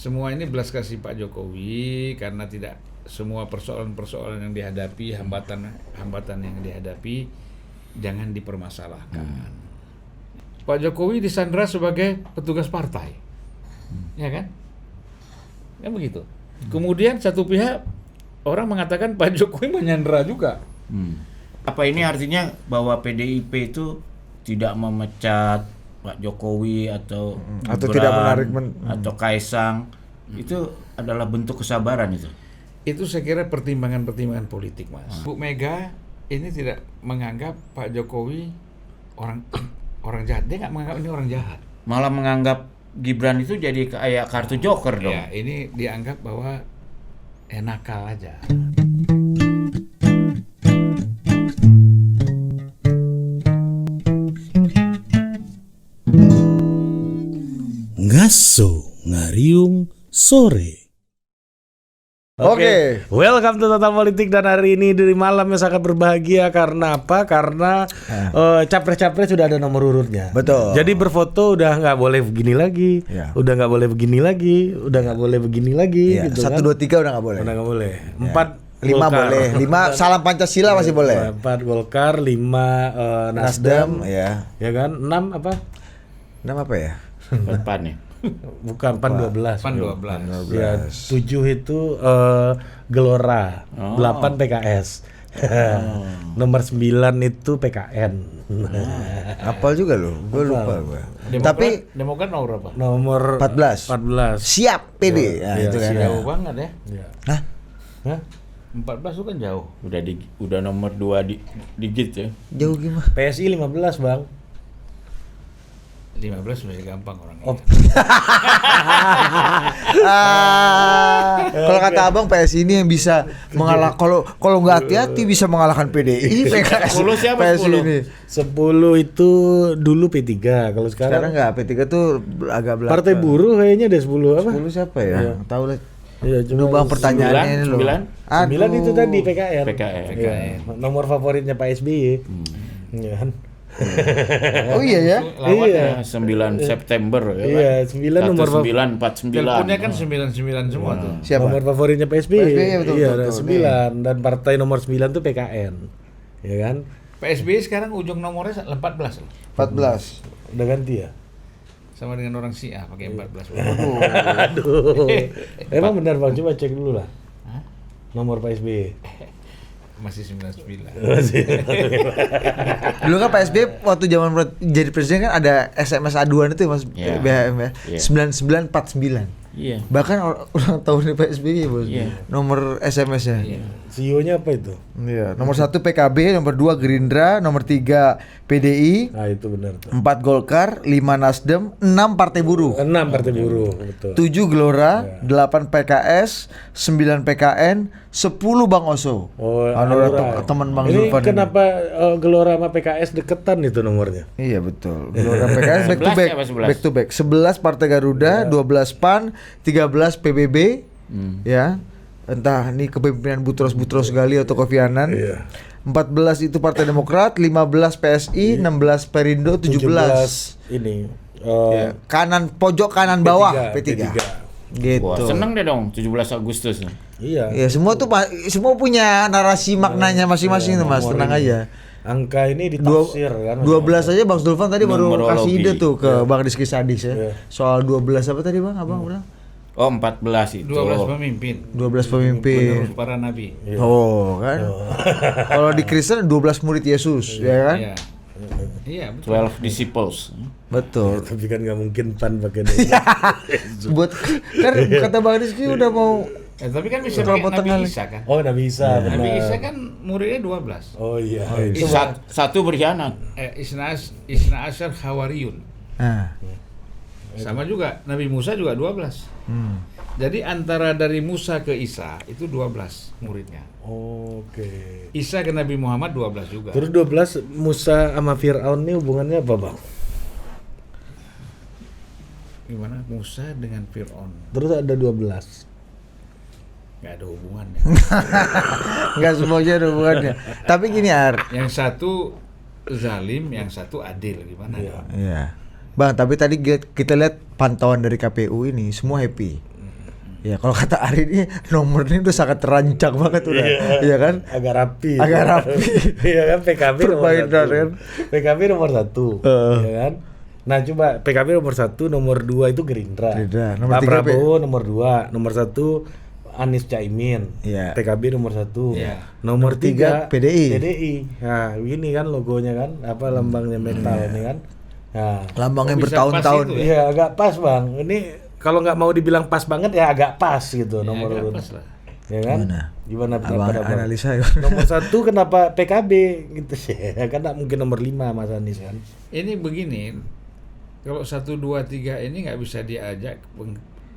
semua ini belas kasih Pak Jokowi karena tidak semua persoalan-persoalan yang dihadapi, hambatan yang dihadapi jangan dipermasalahkan. Pak Jokowi disandra sebagai petugas partai, ya kan? Kan begitu. Kemudian satu pihak orang mengatakan Pak Jokowi menyandra juga. Apa ini artinya bahwa PDIP itu tidak memecat Pak Jokowi atau tidak menarik atau Kaisang? Itu adalah bentuk kesabaran itu. Itu saya kira pertimbangan-pertimbangan politik, Mas. Bu Mega ini tidak menganggap Pak Jokowi orang jahat. Dia nggak menganggap ini orang jahat. Malah menganggap Gibran itu jadi kayak kartu joker dong. Ya, ini dianggap bahwa nakal aja. Ngaso Ngariung Sore. Oke. Welcome to Total Politik, dan hari ini dari malam yang sangat berbahagia karena apa? Karena capres-capres sudah ada nomor urutnya. Betul. Jadi berfoto udah nggak boleh begini lagi, Ya. udah nggak boleh begini lagi, udah nggak boleh begini lagi. Iya, Gitu 1, 2, 3 udah nggak boleh. Udah nggak boleh. 4 5 boleh. 5 salam Pancasila masih boleh. 4 Golkar, 5 Nasdem, ya. ya kan? 6 apa? Nama apa ya? Depan nih. Bukan, PAN 12. PAN 12. Ya, 7 itu Gelora, 8 PKS. Nomor 9 itu PKN. Apal juga loh, gue lupa gue. Tapi Demokrat nomor berapa? Nomor 14. 14. Siap PD. Nah, Iya, itu kan. siap. Jauh banget ya. Ya. Hah? Hah? 14 itu kan jauh. Udah nomor 2 digit ya. Jauh gimana? PSI 15, Bang. 15 masih gampang orangnya. Oh. Kalau kata Abang PSI ini yang bisa mengalah, kalau nggak hati-hati bisa mengalahkan PDI, PKS. 10 siapa, PSI 10? ini. 10 itu dulu P3, kalau Sekarang sekarang nggak, P3 tuh agak belakang. Partai Buruh kayaknya ada 10 apa? 10 siapa ya? Iya. Tahu lah. Iya, Lu Bang pertanyaannya ini loh. 9? 9 itu tadi PKN. PKN. Iya. Nomor favoritnya Pak SBY. Iya kan? Oh iya ya. Lawannya 9 September ya Iya, 9 nomor 949. Teleponnya kan 99 semua tuh. Siapa? Nomor favoritnya Pak SBY. PSBY, betul, Iya, betul, ada 9 dan partai nomor 9 tuh PKN. Ya kan? PSBY sekarang ujung nomornya 14 loh. 14. Udah ganti ya? Sama dengan orang Syiah pakai 14. Aduh. Emang benar Bang, coba cek dulu lah. Nomor Pak SBY. Masih 99. Dulu kan PSB waktu zaman jadi presiden kan ada SMS aduan itu Mas, Iya. BHM ya. Iya. 9949. Iya. Bahkan ulang tahun PSBY Bos. Iya. Nomor SMS-nya. Iya. CEO-nya apa itu? Iya, nomor 1 PKB, nomor 2 Gerindra, nomor 3 PDI, Nah, itu benar tuh. 4 Golkar, 5 Nasdem, 6 Partai Buruh, 6 partai buruh, betul. 7 Gelora, 8 PKS, 9 PKN, 10 Bang Oso. Oh, Hanura teman Bang ini Zulfan. kenapa Gelora sama PKS deketan itu nomornya? Iya betul. Gelora PKS back to 11 back, ya, Mas, 11? back to back. 11 Partai Garuda, 12 PAN, 13 PBB, ya. Entah ini kepemimpinan Butros Gali atau Kofi Annan. Iya. 14 itu Partai Demokrat, 15 PSI, 16 Perindo, 17 ini ya, kanan pojok kanan bawah P3. Gitu. Wah, seneng deh dong 17 Agustus. Iya. Ya semua tuh semua punya narasi maknanya masing-masing tuh Mas, tenang aja. Angka ini ditafsir kan. 12 aja Bang Zulfan tadi baru Numerologi. kasih ide tuh ke Bang Rizky Sadis ya. Iya. Soal 12 apa tadi Bang Abang bilang? Oh, 14 itu. 12 pemimpin. 12 pemimpin. Penerus para nabi. Oh, kan. Kalau di Kristen 12 murid Yesus, ya kan? Iya. Iya, betul. 12 disciples. Betul. Tapi kan nggak mungkin PAN pakai Buat kan kata Bang Rizky udah mau Tapi kan bisa Kalau pakai potong Nabi kali. Isa kan. Oh, nggak bisa. Nabi benar. Isa kan muridnya 12. Oh iya. Satu berkhianat. Isna Asyar Hawariyun. nah. Sama juga Nabi Musa juga 12. Jadi antara dari Musa ke Isa itu 12 muridnya. Oke. Isa ke Nabi Muhammad 12 juga. Terus 12 Musa sama Fir'aun ini hubungannya apa, Bang? Gimana Musa dengan Fir'aun? Terus ada 12. Nggak ada hubungannya. Enggak semuanya ada hubungannya. Tapi gini Ar. Yang satu zalim, yang satu adil, gimana? Iya. dong? Iya. Bang, tapi tadi kita lihat pantauan dari KPU ini semua happy. Ya kalau kata Ari ini nomor ini udah sangat terancang banget udah, iya kan? Agak rapi. Agak rapi. Iya kan, PKB nomor Permainan, satu. kan? PKB nomor 1, ya kan? Nah coba PKB nomor 1, nomor 2 itu Gerindra. Gerindra. Nomor Pak 3 Prabowo nomor 2, nomor 1 Anies Caimin. Iya. PKB nomor 1. Iya. Nomor 3 PDI. PDI. Nah, begini kan logonya kan, apa lambangnya metal ini kan. Nah, Lambang yang Kok bisa bertahun-tahun. pas itu iya agak pas Bang. Ini kalau nggak mau dibilang pas banget ya agak pas gitu Ya, nomor agak urut. pas lah. Ya kan? Abang Gimana pendapat Abang? analisa ya. Nomor 1 kenapa PKB gitu ya? Kan nggak mungkin nomor 5 Mas Anies kan. Ini begini, kalau 1, 2, 3 ini nggak bisa diajak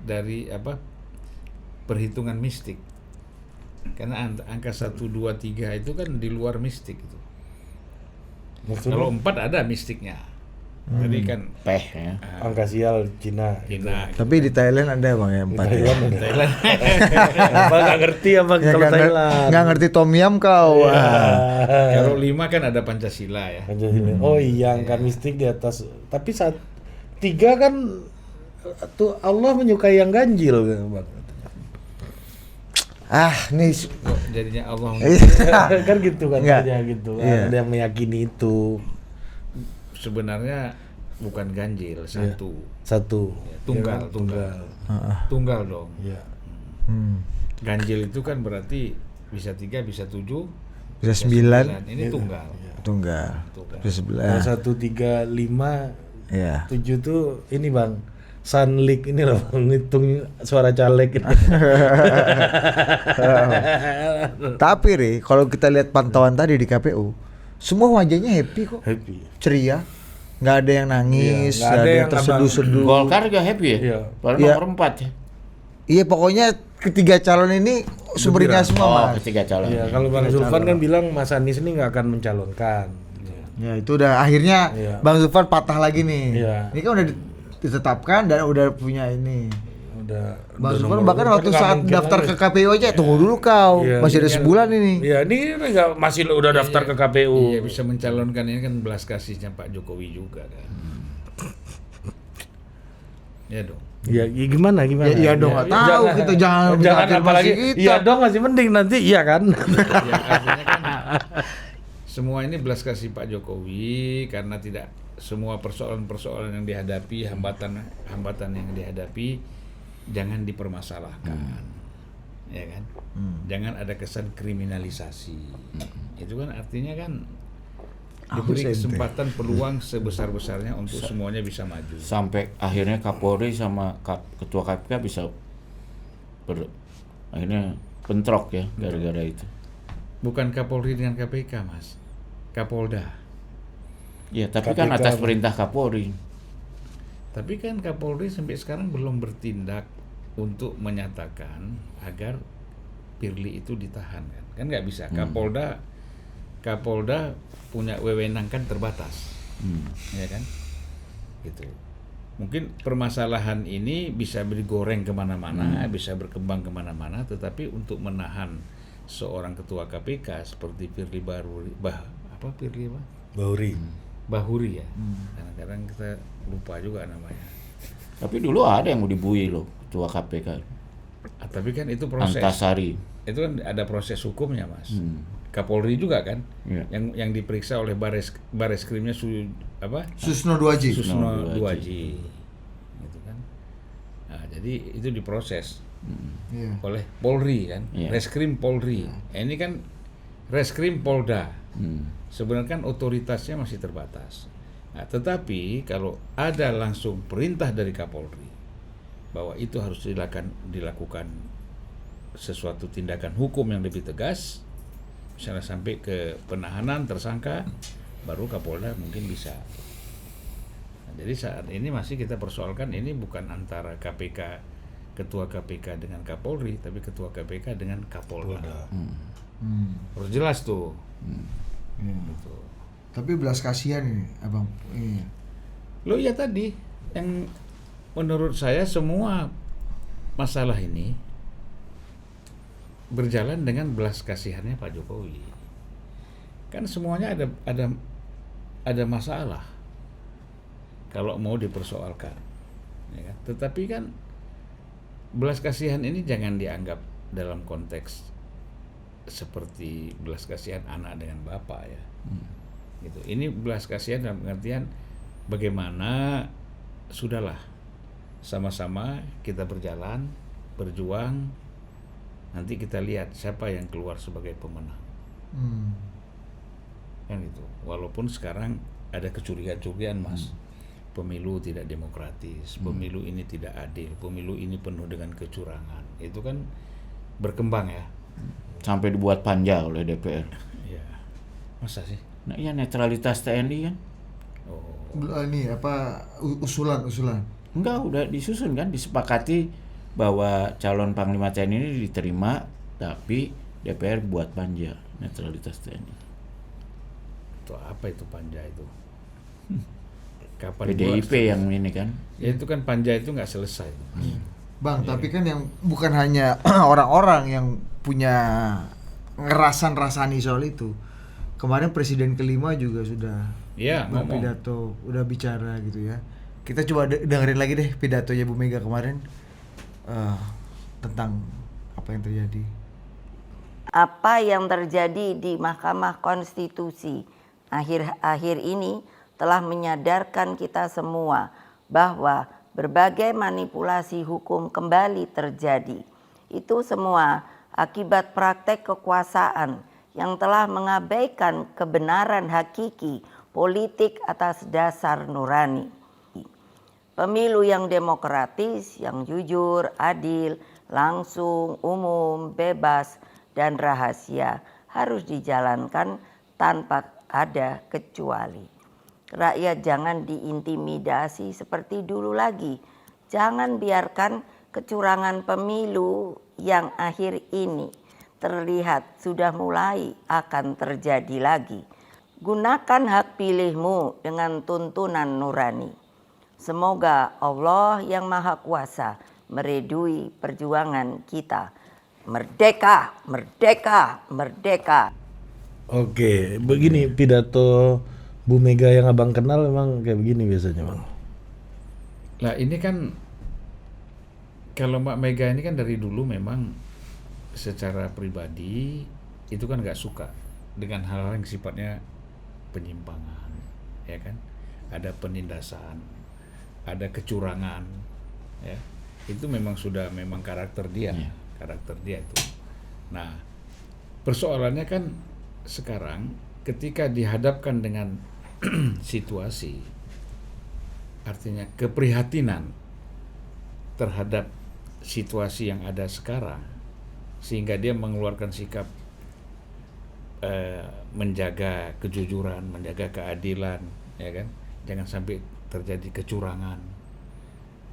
dari apa perhitungan mistik. Karena angka 1, 2, 3 itu kan di luar mistik itu. Kalau 4 ada mistiknya. Tadi kan Peh ya. angka sial Cina. Cina. Tapi di Thailand ada Bang ya 4 ya. Thailand. Abang nggak ngerti Abang Ya, kalau Thailand. nggak ngerti Tom Yam kau. Kalau 5 kan ada Pancasila ya. Pancasila. Oh iya angka mistik di atas. Tapi 3 kan tuh Allah menyukai yang ganjil Bang. Nih Kok jadinya Allah Kan gitu kan Enggak. kerja gitu. Iya. Ada yang meyakini itu. sebenarnya bukan ganjil, satu. Satu. Ya, tunggal, Ya kan? tunggal. Heeh. Tunggal dong. Iya. Ganjil itu kan berarti bisa 3, bisa 7, bisa 9 Ini tunggal. tunggal. Tunggal. Bisa Kalau 11. 1, 3, 5, Ya. 7 tuh ini Bang. Sunlik ini loh Bang, ngitung suara caleg ini. Tapi Ri, kalau kita lihat pantauan tadi di KPU, semua wajahnya happy kok, Happy. ceria, nggak ada yang nangis, Iya, nggak nggak ada ada yang yang terseduh-seduh. Golkar juga happy ya? Iya. Padahal Iya. nomor 4 ya. Iya pokoknya ketiga calon ini sumbernya semua Oh, Mas. ketiga calon. Iya, kalau Bang Zulfan kan bilang Mas Anies ini nggak akan mencalonkan. Ya itu udah akhirnya Iya. Bang Zulfan patah lagi nih. Iya. Ini kan udah ditetapkan dan udah punya ini. Udah. Bang udah Zulfan nomor bahkan urut waktu kan nggak saat mungkin daftar lagi. ke KPU aja tunggu dulu kau, Iya, masih ada ini kan- sebulan ini. Iya, ini nggak masih udah daftar ke KPU. Iya, bisa mencalonkan, ini kan belas kasihnya Pak Jokowi juga kan. Ya dong. Ya, gimana gimana? Ya, iya dong, nggak tahu kita jangan jangan afirmasi apalagi kita. iya dong masih mending nanti iya kan. Ya, artinya kan semua ini belas kasih Pak Jokowi karena tidak semua persoalan-persoalan yang dihadapi, hambatan yang dihadapi jangan dipermasalahkan. Ya kan? Jangan ada kesan kriminalisasi. Itu kan artinya kan diberi kesempatan peluang sebesar-besarnya untuk semuanya bisa maju. Sampai akhirnya Kapolri sama Ketua KPK bisa akhirnya bentrok ya gara-gara itu. Bukan Kapolri dengan KPK, Mas. Kapolda. Ya, tapi kan KPK atas perintah Kapolri. Tapi kan Kapolri sampai sekarang belum bertindak untuk menyatakan agar Firly itu ditahan kan. Kan nggak bisa. Kapolda punya wewenang kan terbatas. Ya kan? Gitu. Mungkin permasalahan ini bisa digoreng kemana-mana, bisa berkembang kemana-mana, tetapi untuk menahan seorang ketua KPK seperti Firly Bahuri ya. Kadang-kadang kita lupa juga namanya. Tapi dulu ada yang mau dibui loh Ketua KPK. Tapi kan itu proses. Antasari. Itu kan ada proses hukumnya, Mas. Kapolri juga kan, Iya. yang diperiksa oleh Bareskrimnya Susno 2J. Susno 2J, gitu kan. Nah, jadi itu diproses Iya. oleh Polri kan, Iya. Reskrim Polri. Ini kan Reskrim Polda. Hmm. Sebenarnya kan otoritasnya masih terbatas. Nah, tetapi kalau ada langsung perintah dari Kapolri bahwa itu harus dilakukan sesuatu tindakan hukum yang lebih tegas, misalnya sampai ke penahanan tersangka, baru Kapolda mungkin bisa. Nah, jadi saat ini masih kita persoalkan ini bukan antara KPK, Ketua KPK dengan Kapolri, tapi Ketua KPK dengan Kapolda. Harus jelas tuh. Gitu. Tapi belas kasihan ini, Abang. Ini. Loh ya tadi yang menurut saya semua masalah ini berjalan dengan belas kasihannya Pak Jokowi. Kan semuanya ada masalah kalau mau dipersoalkan. Ya kan? Tetapi kan belas kasihan ini jangan dianggap dalam konteks seperti belas kasihan anak dengan bapak ya. Gitu. Ini belas kasihan dalam pengertian bagaimana sudahlah sama-sama kita berjalan, berjuang, nanti kita lihat siapa yang keluar sebagai pemenang. Kan gitu. Walaupun sekarang ada kecurigaan-curigaan, Mas. Pemilu tidak demokratis, pemilu ini tidak adil, pemilu ini penuh dengan kecurangan. Itu kan berkembang ya. Sampai dibuat panja oleh DPR. Ya. Masa sih? Nah, iya netralitas TNI kan? Oh. Ini apa usulan? Enggak, udah disusun kan, disepakati bahwa calon Panglima TNI ini diterima, tapi DPR buat panja netralitas TNI. Itu apa itu panja itu? Kapan PDIP pula yang ini kan? ya itu kan panja itu nggak selesai. Bang, tapi kan yang bukan hanya orang-orang yang punya ngerasan-rasani soal itu. Kemarin Presiden kelima juga sudah Ngomong. berpidato, udah bicara gitu ya. Kita coba dengerin lagi deh pidatonya Bu Mega kemarin tentang apa yang terjadi. Apa yang terjadi di Mahkamah Konstitusi akhir-akhir ini telah menyadarkan kita semua bahwa berbagai manipulasi hukum kembali terjadi. Itu semua akibat praktek kekuasaan yang telah mengabaikan kebenaran hakiki politik atas dasar nurani. Pemilu yang demokratis, yang jujur, adil, langsung, umum, bebas, dan rahasia harus dijalankan tanpa ada kecuali. Rakyat jangan diintimidasi seperti dulu lagi. Jangan biarkan kecurangan pemilu yang akhir ini terlihat sudah mulai akan terjadi lagi. Gunakan hak pilihmu dengan tuntunan nurani. Semoga Allah yang Maha Kuasa meridui perjuangan kita. Merdeka, merdeka, merdeka. Oke, begini pidato Bu Mega yang abang kenal memang kayak begini biasanya, Bang. Nah ini kan kalau Mbak Mega ini kan dari dulu memang secara pribadi itu kan nggak suka dengan hal-hal yang sifatnya penyimpangan, ya kan? Ada penindasan, ada kecurangan, ya. Itu memang karakter dia, karakter dia itu. Nah persoalannya kan sekarang ketika dihadapkan dengan situasi, artinya keprihatinan terhadap situasi yang ada sekarang, sehingga dia mengeluarkan sikap menjaga kejujuran, menjaga keadilan, ya kan, jangan sampai terjadi kecurangan.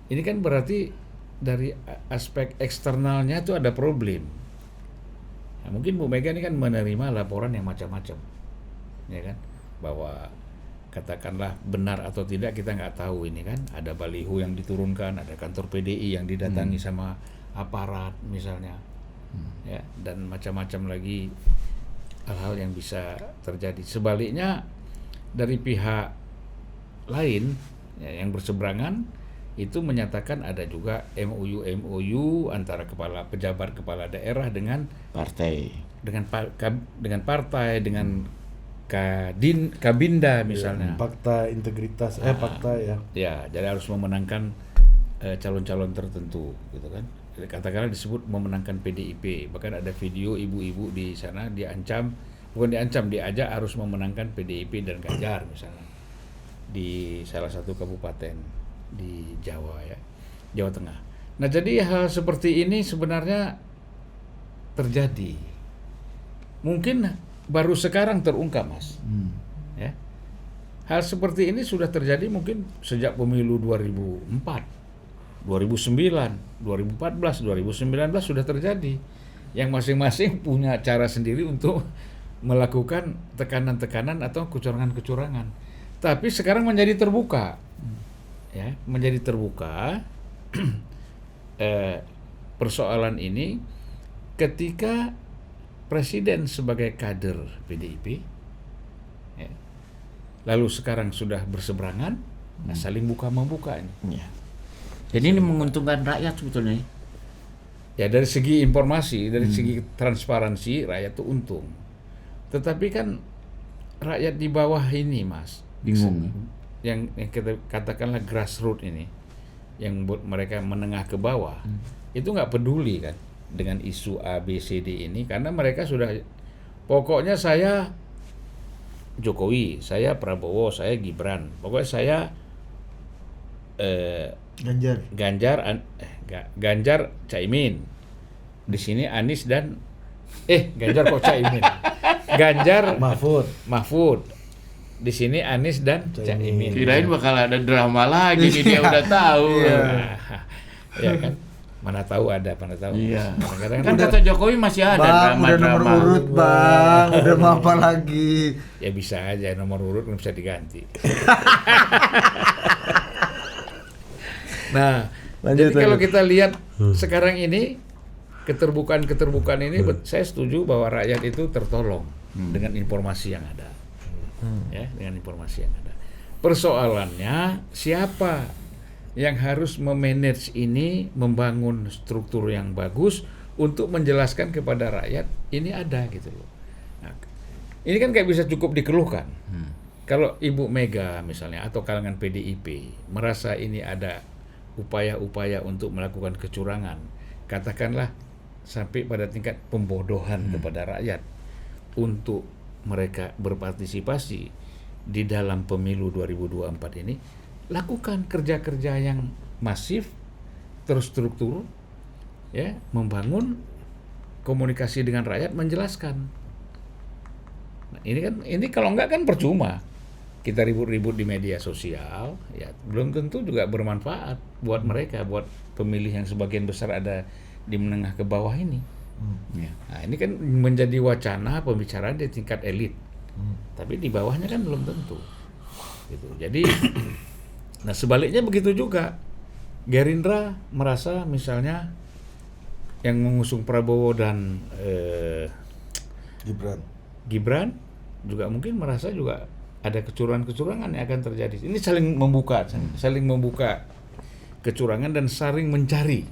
Ini kan berarti dari aspek eksternalnya itu ada problem. Nah, mungkin Bu Mega ini kan menerima laporan yang macam-macam, ya kan, bahwa katakanlah benar atau tidak kita nggak tahu ini kan, ada baliho yang diturunkan, ada kantor PDI yang didatangi sama aparat misalnya, ya, dan macam-macam lagi hal-hal yang bisa terjadi. Sebaliknya dari pihak lain ya, yang berseberangan itu menyatakan ada juga MOU antara pejabat kepala daerah dengan Partai. dengan partai, dengan Kabinda misalnya. Fakta integritas, fakta ya. Ya, jadi harus memenangkan calon-calon tertentu, gitu kan. Katakanlah disebut memenangkan PDIP, bahkan ada video ibu-ibu di sana diajak harus memenangkan PDIP dan Ganjar misalnya di salah satu kabupaten di Jawa ya, Jawa Tengah. Nah, jadi hal seperti ini sebenarnya terjadi. Mungkin baru sekarang terungkap, Mas. Ya. Hal seperti ini sudah terjadi mungkin sejak pemilu 2004, 2009, 2014, 2019 sudah terjadi. Yang masing-masing punya cara sendiri untuk melakukan tekanan-tekanan atau kecurangan-kecurangan. Tapi sekarang menjadi terbuka. Ya, menjadi terbuka persoalan ini ketika Presiden sebagai kader PDIP, ya, lalu sekarang sudah berseberangan, saling buka-membuka ini. Ya. Jadi ini menguntungkan rakyat sebetulnya. Ya dari segi informasi, dari segi transparansi rakyat tuh untung. Tetapi kan rakyat di bawah ini, Mas, Bingung. yang kita katakanlah grassroots ini, yang buat mereka menengah ke bawah, itu nggak peduli kan dengan isu A, B, C, D ini, karena mereka sudah pokoknya saya Jokowi, saya Prabowo, saya Gibran, pokoknya saya Ganjar Caimin, di sini Anies dan Ganjar kok Caimin, Ganjar Mahfud, di sini Anies dan Caimin. Kirain bakal ada drama lagi nih, dia udah tahu. Ya kan, mana tahu ada, mana tahu. Iya. Kadang-kadang Kan kata Jokowi masih ada Bang, udah nomor drama-drama. urut Bang, udah mau apa lagi? ya bisa aja nomor urut nggak bisa diganti. Nah, Lanjut, jadi kalau lanjut. kita lihat sekarang ini keterbukaan ini, saya setuju bahwa rakyat itu tertolong dengan informasi yang ada, ya, dengan informasi yang ada. Persoalannya siapa yang harus memanage ini, membangun struktur yang bagus untuk menjelaskan kepada rakyat ini ada gitu loh. Nah, ini kan nggak bisa cukup dikeluhkan. Kalau Ibu Mega misalnya atau kalangan PDIP merasa ini ada upaya-upaya untuk melakukan kecurangan, katakanlah sampai pada tingkat pembodohan kepada rakyat untuk mereka berpartisipasi di dalam pemilu 2024 ini, lakukan kerja-kerja yang masif, terstruktur, ya, membangun komunikasi dengan rakyat, menjelaskan. Nah, ini kalau enggak kan percuma. Kita ribut-ribut di media sosial, ya belum tentu juga bermanfaat buat mereka, buat pemilih yang sebagian besar ada di menengah ke bawah ini. Ya. Nah, ini kan menjadi wacana pembicaraan di tingkat elit, tapi di bawahnya kan belum tentu. Gitu. Jadi, nah sebaliknya begitu juga. Gerindra merasa misalnya yang mengusung Prabowo dan Gibran juga mungkin merasa juga ada kecurangan-kecurangan yang akan terjadi. Ini saling membuka kecurangan dan saling mencari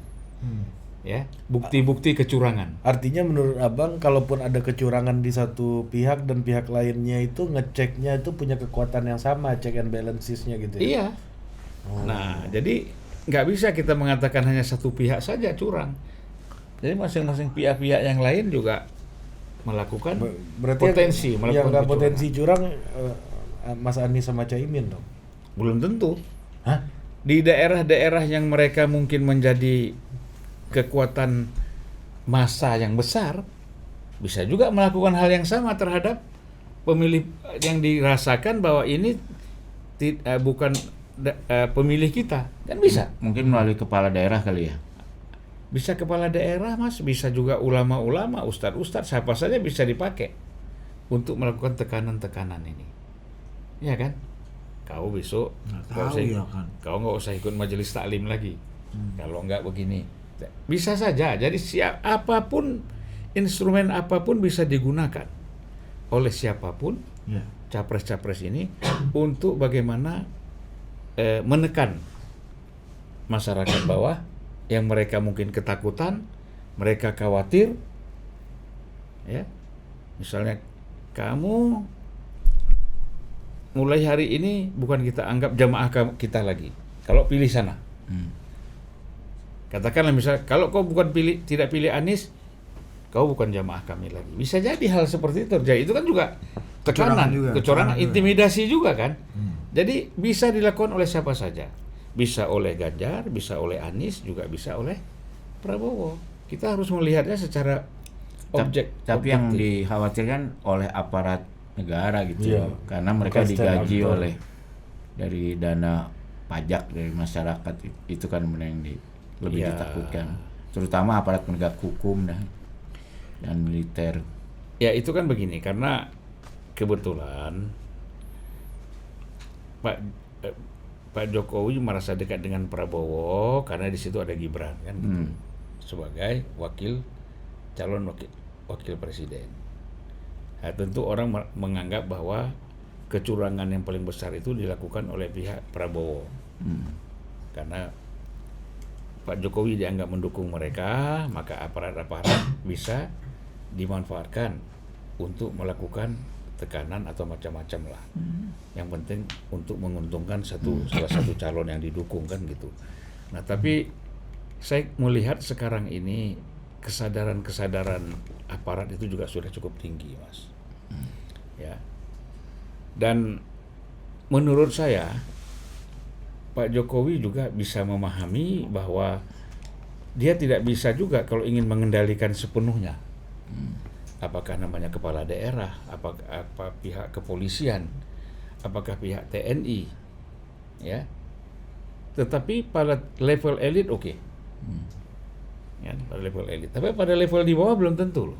ya bukti-bukti kecurangan. Artinya menurut Abang, kalaupun ada kecurangan di satu pihak dan pihak lainnya itu ngeceknya itu punya kekuatan yang sama, check and balancesnya gitu ya? Iya. Nah, jadi nggak bisa kita mengatakan hanya satu pihak saja curang. Jadi masing-masing pihak-pihak yang lain juga melakukan Berarti potensi yang melakukan nggak kecurangan. potensi curang Mas Anies sama Caimin dong? Belum tentu. Hah? Di daerah-daerah yang mereka mungkin menjadi kekuatan massa yang besar, bisa juga melakukan hal yang sama terhadap pemilih yang dirasakan bahwa ini bukan pemilih kita, kan bisa. Mungkin melalui kepala daerah kali ya. Bisa kepala daerah, Mas, bisa juga ulama-ulama, ustadz-ustadz, siapa saja bisa dipakai untuk melakukan tekanan-tekanan ini. Iya kan? Kau besok kau nggak usah ikut majelis taklim lagi. Kalau nggak begini, bisa saja. Jadi apapun, instrumen apapun bisa digunakan oleh siapapun, capres-capres ini untuk bagaimana menekan masyarakat bawah yang mereka mungkin ketakutan, mereka khawatir, ya. Misalnya kamu mulai hari ini bukan kita anggap jamaah kita lagi. Kalau pilih sana, katakanlah misalnya kalau kau tidak pilih Anies, kau bukan jamaah kami lagi. Bisa jadi hal seperti itu terjadi. Itu kan juga tekanan, kecurangan, intimidasi juga kan. Jadi bisa dilakukan oleh siapa saja. Bisa oleh Ganjar, bisa oleh Anies, juga bisa oleh Prabowo. Kita harus melihatnya secara Tapi yang dikhawatirkan oleh aparat negara gitu ya, karena mereka digaji oleh dari dana pajak dari masyarakat, itu kan yang lebih ditakutkan, terutama aparat penegak hukum dan militer. Ya itu kan begini, karena kebetulan Pak Jokowi merasa dekat dengan Prabowo karena di situ ada Gibran kan gitu, sebagai calon wakil presiden. Nah, tentu orang menganggap bahwa kecurangan yang paling besar itu dilakukan oleh pihak Prabowo, karena Pak Jokowi dianggap mendukung mereka, maka aparat-aparat bisa dimanfaatkan untuk melakukan tekanan atau macam-macam lah. Yang penting untuk menguntungkan salah satu calon yang didukung kan gitu. Nah, tapi saya melihat sekarang ini kesadaran aparat itu juga sudah cukup tinggi, Mas. Ya. Dan menurut saya Pak Jokowi juga bisa memahami bahwa dia tidak bisa juga kalau ingin mengendalikan sepenuhnya. Apakah namanya kepala daerah, apa pihak kepolisian, apakah pihak TNI, ya. Tetapi pada level elit oke. Ya, pada level elit. Tapi pada level di bawah belum tentu loh.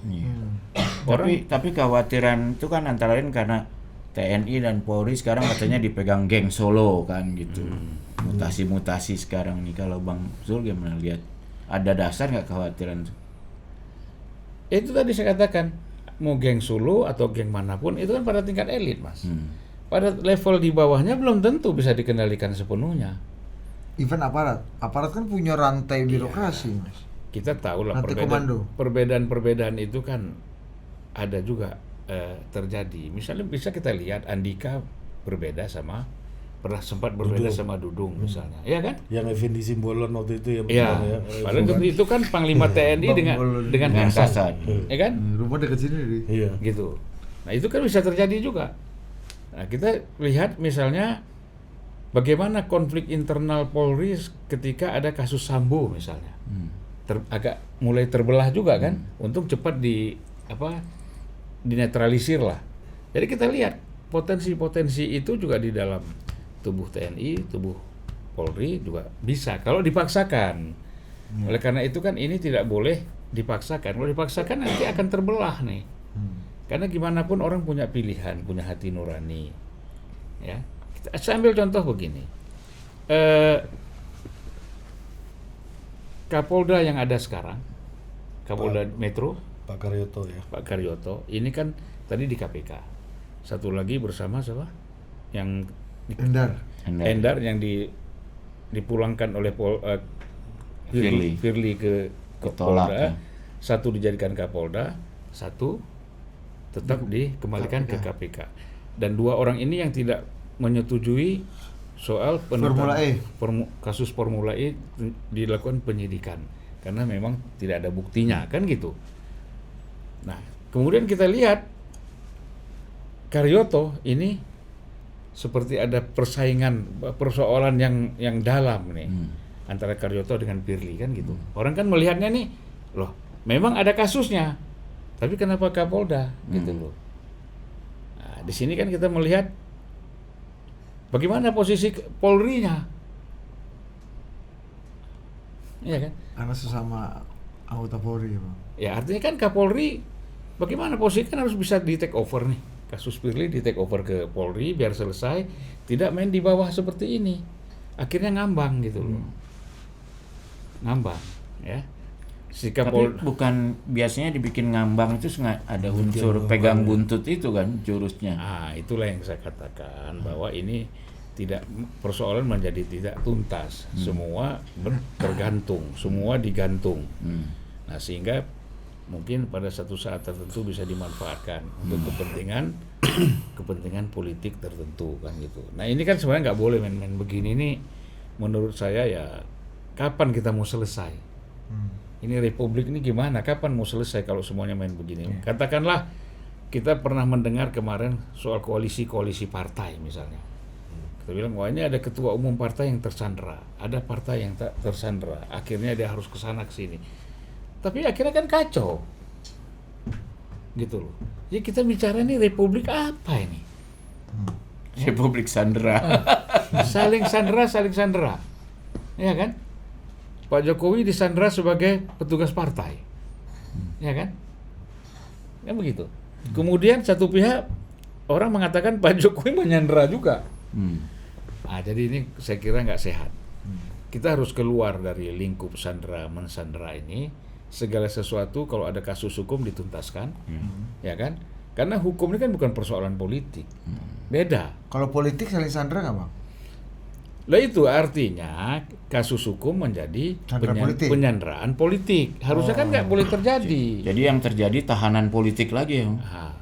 Tapi kekhawatiran itu kan antara lain karena TNI dan Polri sekarang katanya dipegang geng Solo kan gitu. Mutasi-mutasi sekarang nih, kalau Bang Zul gimana lihat? Ada dasar nggak kekhawatiran itu? Itu tadi saya katakan, mau geng Solo atau geng manapun itu kan pada tingkat elit, Mas. Pada level di bawahnya belum tentu bisa dikendalikan sepenuhnya. Even aparat kan punya rantai birokrasi, Mas. Kita tahu lah Rantai komando. perbedaan itu kan ada juga terjadi. Misalnya bisa kita lihat Andika pernah sempat berbeda sama Dudung misalnya, ya kan? Yang Effendi Simbolon waktu itu Ya, padahal itu kan Panglima TNI dengan Hasan, ya kan? Rumah dekat sini nih. Iya. Gitu. Nah itu kan bisa terjadi juga. Nah kita lihat misalnya bagaimana konflik internal Polri ketika ada kasus Sambo misalnya, agak mulai terbelah juga kan, untuk cepat dinetralisir lah. Jadi kita lihat potensi-potensi itu juga di dalam tubuh TNI, tubuh Polri juga bisa kalau dipaksakan. Oleh karena itu kan ini tidak boleh dipaksakan. Kalau dipaksakan nanti akan terbelah nih. Karena gimana pun orang punya pilihan, punya hati nurani. Ya, saya ambil contoh begini. Kapolda yang ada sekarang, Kapolda Metro, Pak Karyoto ya. Pak Karyoto, ini kan tadi di KPK. Satu lagi bersama siapa? Yang Endar yang dipulangkan oleh Firly ke Polda. Satu dijadikan Kapolda, satu tetap dikembalikan ke KPK. Dan dua orang ini yang tidak menyetujui soal kasus Formula E dilakukan penyidikan karena memang tidak ada buktinya kan gitu. Nah, kemudian kita lihat Karyoto ini seperti ada persoalan yang dalam nih antara Karyoto dengan Firly kan gitu. Orang kan melihatnya nih, loh, memang ada kasusnya, tapi kenapa Kapolda gitu loh. Nah, di sini kan kita melihat bagaimana posisi Polri-nya, iya kan? Karena sesama anggota Polri, Bang. Ya artinya kan Kapolri bagaimana posisi kan harus bisa di take over nih. Kasus Firly di take over ke Polri biar selesai, tidak main di bawah seperti ini. Akhirnya ngambang gitu loh. Ngambang, ya. Tapi bukan biasanya dibikin ngambang itu ada unsur pegang buntut itu kan jurusnya. Ah, itulah yang saya katakan bahwa ini tidak persoalan menjadi tidak tuntas. Semua tergantung, semua digantung. Nah, sehingga mungkin pada satu saat tertentu bisa dimanfaatkan untuk kepentingan politik tertentu kan gitu. Nah ini kan sebenarnya nggak boleh main-main begini nih. Menurut saya ya kapan kita mau selesai? Ini republik ini gimana? Kapan mau selesai kalau semuanya main begini? Katakanlah kita pernah mendengar kemarin soal koalisi partai misalnya. Kita bilang wah ini ada ketua umum partai yang tersandera, ada partai yang tak tersandera. Akhirnya dia harus kesana kesini. Tapi akhirnya kan kacau, gitu loh. Ya kita bicara nih republik apa ini? Republik sandera. Saling sandera, ya kan? Pak Jokowi disandera sebagai petugas partai, ya kan? Ya begitu. Kemudian satu pihak orang mengatakan Pak Jokowi menyandera juga. Nah, jadi ini saya kira nggak sehat. Kita harus keluar dari lingkup mensandera ini. Segala sesuatu kalau ada kasus hukum dituntaskan, ya kan? Karena hukum ini kan bukan persoalan politik, beda. Kalau politik saling sandera nggak, Bang? Lah itu artinya kasus hukum menjadi Sandera politik. penyanderaan politik. Harusnya kan nggak boleh terjadi. Jadi yang terjadi tahanan politik lagi ya. Nah,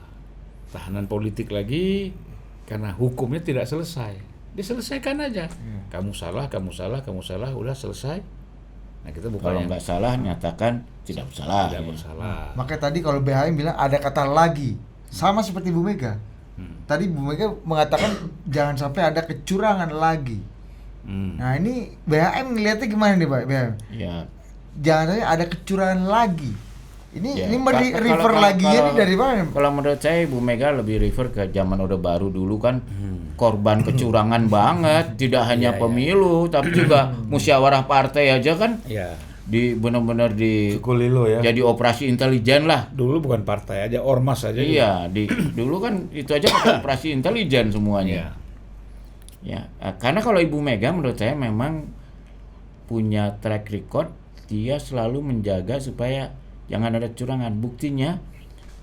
tahanan politik lagi karena hukumnya tidak selesai. Diselesaikan aja. Kamu salah, udah selesai. Nah kita bukan Kalau yang nggak salah nyatakan tidak bersalah. tidak ya. bersalah. Makanya tadi kalau BHM bilang ada kata lagi, sama seperti Bu Mega. Tadi Bu Mega mengatakan jangan sampai ada kecurangan lagi. Nah ini BHM ngelihatnya gimana nih Pak BHM? Ya. Jangan sampai ada kecurangan lagi. Ini Ya, ini kalau- refer kalau- lagi kalau- ini dari mana? Kalau menurut saya Bu Mega lebih refer ke zaman Orde Baru dulu kan korban kecurangan banget, tidak hanya pemilu tapi juga musyawarah partai aja kan Ya, benar-benar Sukulilo ya. jadi operasi intelijen lah. dulu bukan partai aja, ormas aja. Iya, dulu kan itu aja pakai operasi intelijen semuanya. Iya. Ya, karena kalau Ibu Mega menurut saya memang punya track record, dia selalu menjaga supaya jangan ada kecurangan. Buktinya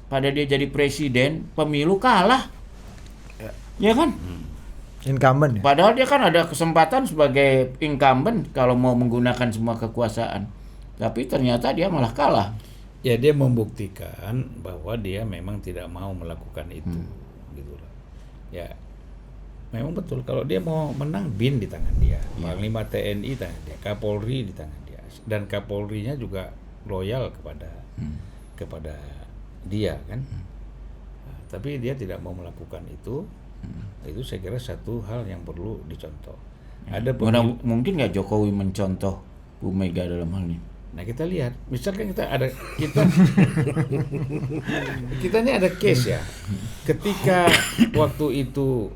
pada dia jadi presiden, pemilu kalah. Ya kan? Incumbent ya. Padahal dia kan ada kesempatan sebagai incumbent kalau mau menggunakan semua kekuasaan. Tapi ternyata dia malah kalah. Ya dia membuktikan bahwa dia memang tidak mau melakukan itu, gitu loh. Ya, memang betul kalau dia mau menang BIN di tangan dia, Panglima TNI di tangan dia, Kapolri di tangan dia, dan Kapolrinya juga loyal kepada dia kan. Nah, tapi dia tidak mau melakukan itu. Itu saya kira satu hal yang perlu dicontoh. Ada Mungkin nggak Jokowi mencontoh Bu Mega dalam hal ini. Nah kita lihat, misalkan kita ini ada case ya, ketika waktu itu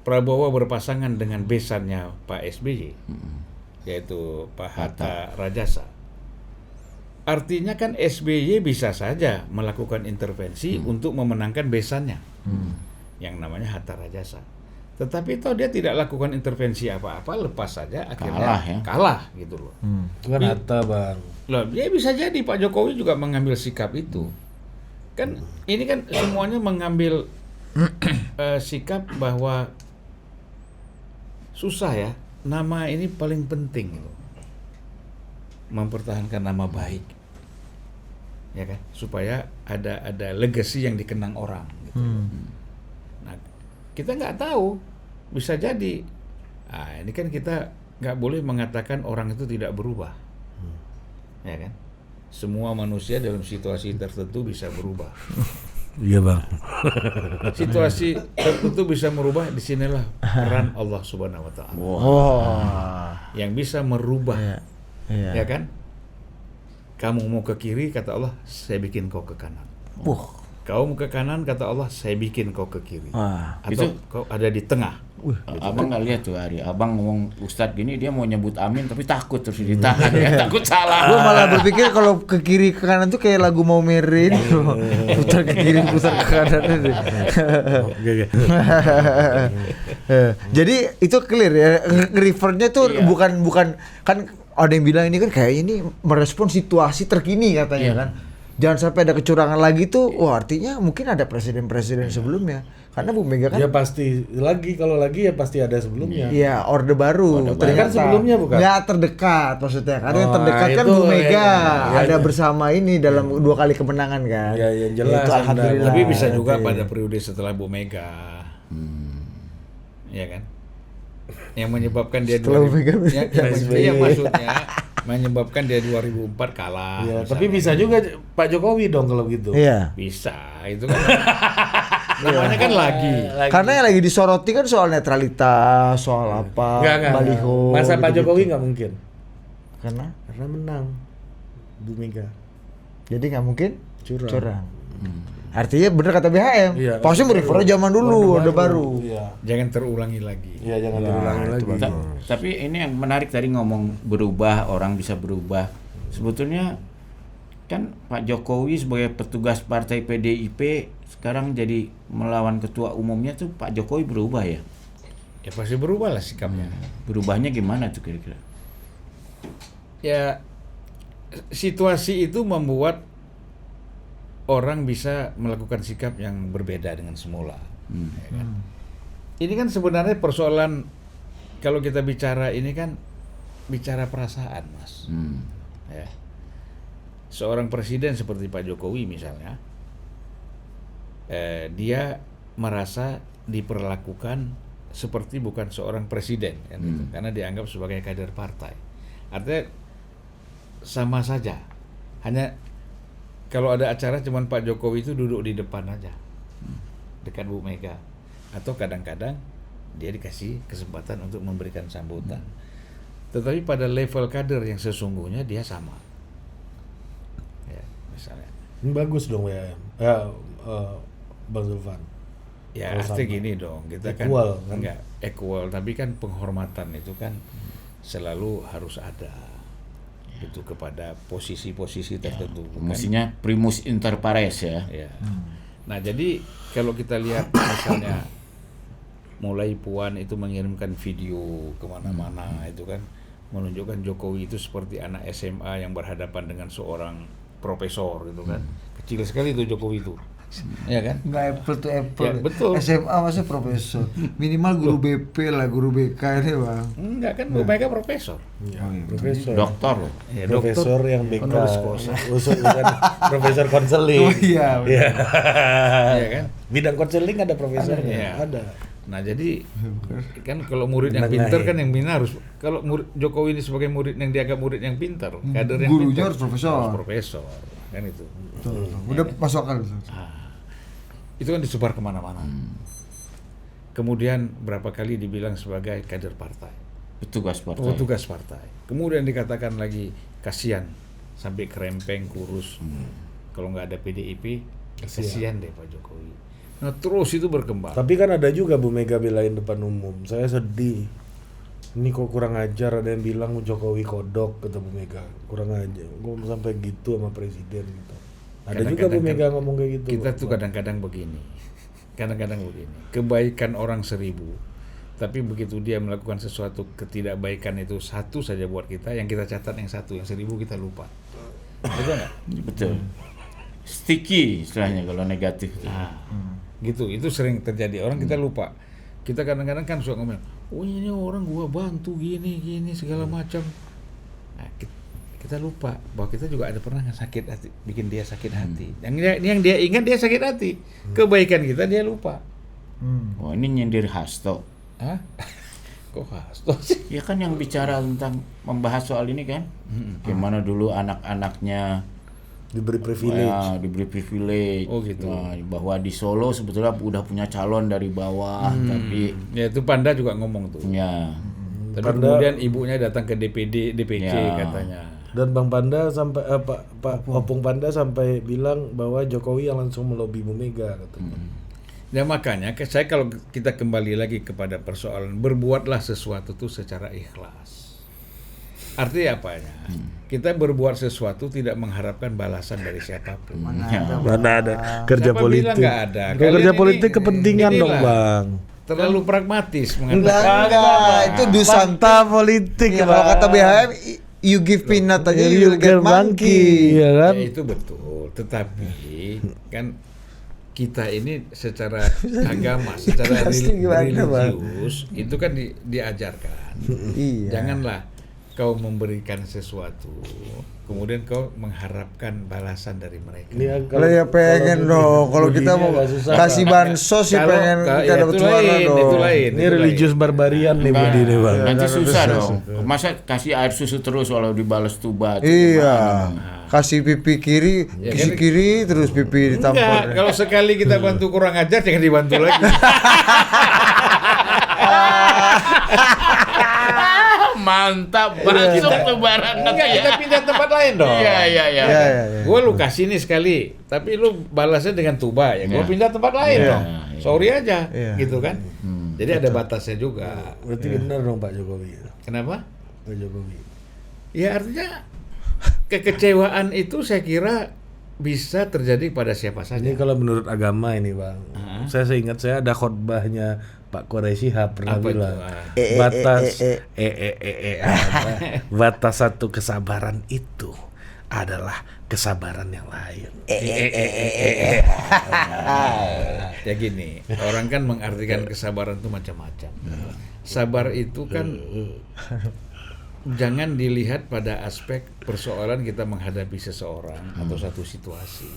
Prabowo berpasangan dengan besannya Pak SBY, yaitu Pak Hatta Rajasa. Artinya kan SBY bisa saja melakukan intervensi untuk memenangkan besannya, yang namanya Hatta Rajasa. Tetapi toh dia tidak lakukan intervensi apa-apa, lepas saja akhirnya kalah gitu loh. Itu kan Hatta Bang. Loh, dia bisa jadi Pak Jokowi juga mengambil sikap itu. Kan ini kan semuanya mengambil sikap bahwa susah ya, nama ini paling penting gitu. Mempertahankan nama baik. Ya kan? Supaya ada legacy yang dikenang orang gitu. Nah, kita nggak tahu, bisa jadi. Nah, ini kan kita nggak boleh mengatakan orang itu tidak berubah, ya kan? Semua manusia dalam situasi tertentu bisa berubah. Iya Bang. Situasi tertentu bisa merubah, disinilah peran Allah Subhanahu Wa Taala yang bisa merubah, ya kan? Kamu mau ke kiri, kata Allah, saya bikin kau ke kanan. Kau mau ke kanan, kata Allah, saya bikin kau ke kiri. Atau kau ada di tengah. Abang nggak lihat tuh hari, abang ngomong Ustadz gini dia mau nyebut amin tapi takut terus ditahan ya, takut salah. Gue malah berpikir kalau ke kiri ke kanan tuh kayak lagu mau merin, putar ke kiri putar ke kanan. Jadi itu clear ya, refernya tuh bukan kan ada yang bilang ini kan kayak ini merespon situasi terkini katanya kan. Jangan sampai ada kecurangan lagi tuh, wah artinya mungkin ada presiden-presiden sebelumnya. Karena Bu Mega kan Ya pasti lagi, kalau lagi ya pasti ada sebelumnya. iya, Orde Baru. Kan sebelumnya bukan? Nggak terdekat maksudnya. Karena yang Oh, terdekat kan itu Bu Mega. ya, Ada ya. bersama ini dalam 2 kali kemenangan kan. Ya, yang jelas, Itu alhamdulillah. Tapi bisa juga Iya. pada periode setelah Bu Mega, ya kan? Yang menyebabkan dia Setelah Bu Mega, yang maksudnya menyebabkan dia 2004 kalah. Ya, misalnya. tapi bisa juga Pak Jokowi dong kalau gitu. Iya. Bisa, itu kan namanya kan lagi. Karena yang lagi disoroti kan soal netralitas, soal apa, Enggak. baliho. Masa Pak gitu-gitu. Jokowi nggak mungkin. Karena menang Bu Mega. jadi nggak mungkin Curang. Artinya bener kata BHM. Iya, Pasti merefer zaman dulu, Orde Baru. Iya. Jangan terulangi lagi. Iya, jangan terulangi lagi. Tapi ini yang menarik tadi ngomong berubah, orang bisa berubah. Sebetulnya kan Pak Jokowi sebagai petugas partai PDIP sekarang jadi melawan ketua umumnya tuh Pak Jokowi berubah ya. Ya pasti berubah lah sikapnya. Berubahnya gimana tuh kira-kira? Ya situasi itu membuat orang bisa melakukan sikap yang berbeda dengan semula. Ya kan? Ini kan sebenarnya persoalan kalau kita bicara ini kan bicara perasaan, Mas. Ya. Seorang presiden seperti Pak Jokowi misalnya, dia merasa diperlakukan seperti bukan seorang presiden kan gitu, karena dianggap sebagai kader partai. Artinya sama saja. Hanya kalau ada acara cuman Pak Jokowi itu duduk di depan aja, dekat Bu Mega, atau kadang-kadang dia dikasih kesempatan untuk memberikan sambutan. Tetapi pada level kader yang sesungguhnya dia sama. Ya, misalnya. Ini bagus dong WM. Bang Zulfan. Ya, Kalau artinya sama. gini dong, kita Equal, kan enggak equal, tapi kan penghormatan itu kan selalu harus ada gitu kepada posisi-posisi tertentu. Bukan? Mestinya primus inter pares ya. Ya. Nah, jadi kalau kita lihat misalnya mulai Puan itu mengirimkan video kemana-mana itu kan menunjukkan Jokowi itu seperti anak SMA yang berhadapan dengan seorang profesor gitu kan. Kecil sekali itu Jokowi itu. Ya kan? Nggak apple to apple. Ya, betul. SMA masih profesor. Minimal guru BP lah, guru BK ini bang. Enggak kan, Bu Mega profesor. Ya, profesor. Dokter loh. Ya, Profesor yang BK. penulis kosa. Bukan profesor konseling. Oh iya. Iya. Iya kan? Bidang konseling ada profesornya. Iya. Ada. Nah, jadi kan kalau murid yang Menengahi. pintar kan yang bina harus, kalau murid Jokowi ini sebagai murid yang dianggap murid yang pintar, kader yang Gurunya pintar, harus profesor. harus profesor, kan itu. Betul. Udah masuk akal. Itu kan disebar kemana-mana. Kemudian berapa kali dibilang sebagai kader partai, Petugas partai. petugas partai. Kemudian dikatakan lagi kasihan sampai kerempeng kurus. Kalau nggak ada PDIP, kasihan deh Pak Jokowi. Nah terus itu berkembang. Tapi kan ada juga Bu Mega belain depan umum. Saya sedih. Ini kok kurang ajar, ada yang bilang Jokowi kodok kata Bu Mega. Kurang ajar. Gue sampai gitu sama presiden gitu. Ada juga Bu Mega ngomong kayak gitu. Kita tuh kadang-kadang begini. Kadang-kadang begini. Kebaikan orang 1000. Tapi begitu dia melakukan sesuatu ketidakbaikan itu satu saja buat kita, yang kita catat yang satu, yang 1000 kita lupa. Betul nggak? Betul. Sticky istilahnya kalau negatif. Gitu, itu sering terjadi. Orang kita lupa. Kita kadang-kadang kan suka ngomong, oh ini orang gua bantu gini segala macam. Nah, kita lupa bahwa kita juga ada pernah sakit hati, bikin dia sakit hati. Yang dia ingat dia sakit hati. Kebaikan kita dia lupa. Oh ini nyindir Hasto. Hah? Kok Hasto sih? Ya kan yang bicara tentang membahas soal ini kan. Gimana dulu anak-anaknya diberi privilege. ya, diberi privilege. Oh, gitu. Nah, bahwa di Solo sebetulnya udah punya calon dari bawah, tapi Ya itu Panda juga ngomong tuh. ya Tapi Panda- kemudian ibunya datang ke DPC Ya. katanya. Dan Bang Panda sampai Pak Opung Panda sampai bilang bahwa Jokowi yang langsung melobi Bu Mega katanya. Ya makanya saya kalau kita kembali lagi kepada persoalan berbuatlah sesuatu itu secara ikhlas. Artinya apanya? Kita berbuat sesuatu tidak mengharapkan balasan dari siapapun. ya. Mana ada kerja Siapa politik? bilang nggak ada? Kalau Kalian kerja ini- politik kepentingan dong, inilah. Bang. Terlalu pragmatis Enggak, mengatakan. itu Dusanta politik, ya, kalau kata BHM you give peanut aja you will get monkey. ya kan? Ya, itu betul. Tetapi kan kita ini secara agama, secara Pasti gimana, Bang? religius itu kan diajarkan. Iya. Janganlah kau memberikan sesuatu, kemudian kau mengharapkan balasan dari mereka. Ini Kalau ya pengen dong, kalau kita mau kasih bansos sih Kalau- pengen kalau- kita ya, dapat itu suara lain, dong. itu lain. Ini religius barbarian nih Budi nih, Bang. Nanti kan susah susah dong. Masa kasih air susu terus walau dibalas tuba. Iya. Kasih pipi kiri, Ya, kisi kan? kiri terus pipi Enggak, ditampar. kalau sekali kita bantu kurang ajar jangan dibantu lagi. Mantap, masuk tuh barang Enggak, kita pindah tempat lain dong. Iya. Ya, ya, ya. Gue lu kasih nih sekali, tapi lu balasnya dengan tuba ya. Gue Iya. pindah tempat lain Iya, dong. iya. Sorry aja, Iya. gitu kan. Jadi ada batasnya juga. Berarti benar dong Pak Jokowi. Kenapa? Pak Jokowi. Ya artinya kekecewaan itu saya kira bisa terjadi pada siapa saja. Ini kalau menurut agama ini, Bang. Saya seingat saya ada khotbahnya Pak Quraisy Shihab pernah Apa itu? bilang Ah. batas batas satu kesabaran itu adalah kesabaran yang lain. Ya gini, orang kan mengartikan kesabaran itu macam-macam. Sabar itu kan jangan dilihat pada aspek persoalan kita menghadapi seseorang atau satu situasi.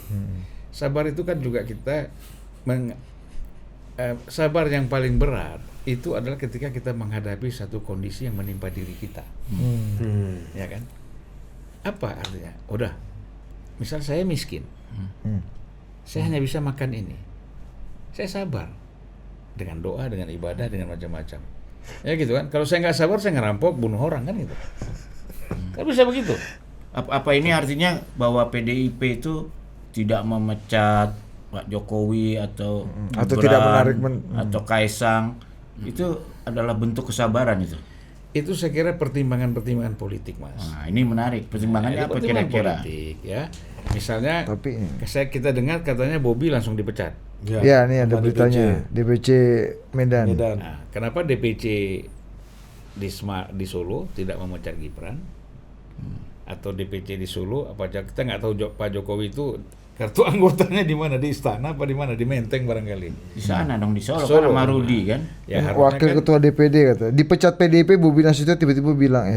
Sabar itu kan juga kita sabar yang paling berat itu adalah ketika kita menghadapi satu kondisi yang menimpa diri kita. Ya kan? Apa artinya? Udah, misal saya miskin, saya hanya bisa makan ini, saya sabar dengan doa, dengan ibadah, dengan macam-macam. Ya gitu kan? Kalau saya nggak sabar, saya ngerampok, bunuh orang kan gitu. Kan bisa begitu. Apa ini artinya bahwa PDIP itu tidak memecat Pak Jokowi atau tidak menarik atau Kaisang, itu adalah bentuk kesabaran itu? Itu saya kira pertimbangan-pertimbangan politik, Mas. Nah, ini menarik. Pertimbangannya apa pertimbangan kira-kira? politik, ya. Misalnya, Tapi kita dengar katanya Bobi langsung dipecat. ya ini ada beritanya DPC Medan. Nah, kenapa DPC di Solo tidak memecat Gibran? Atau DPC di Solo, kita nggak tahu Pak Jokowi itu kartu anggotanya di mana, di istana apa di mana, di Menteng barangkali. Di sana dong, di Solo Solo, kan sama Rudi kan. Ya, Wakil kan, Ketua DPD kata dipecat PDIP. Bobi Nasution tiba-tiba bilang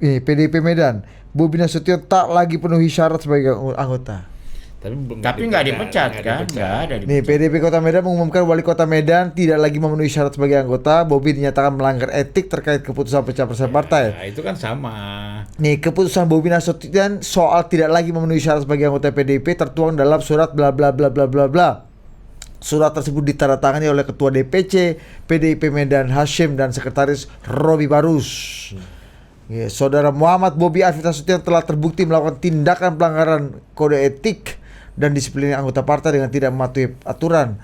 PDIP Medan, Bobi Nasution tak lagi penuhi syarat sebagai anggota. Tapi nggak dipecat kan? Nggak ada dipecat. Nih, PDIP Kota Medan mengumumkan Wali Kota Medan tidak lagi memenuhi syarat sebagai anggota. Bobi dinyatakan melanggar etik terkait keputusan pencapresan partai. Nah, itu kan sama. Nih, keputusan Bobi Nasution soal tidak lagi memenuhi syarat sebagai anggota PDIP tertuang dalam surat bla bla bla bla bla bla. Surat tersebut ditandatangani oleh Ketua DPC PDIP Medan Hashim dan Sekretaris Robi Barus. Saudara Muhammad Bobi Afif Nasution telah terbukti melakukan tindakan pelanggaran kode etik dan disiplin anggota partai dengan tidak mematuhi aturan.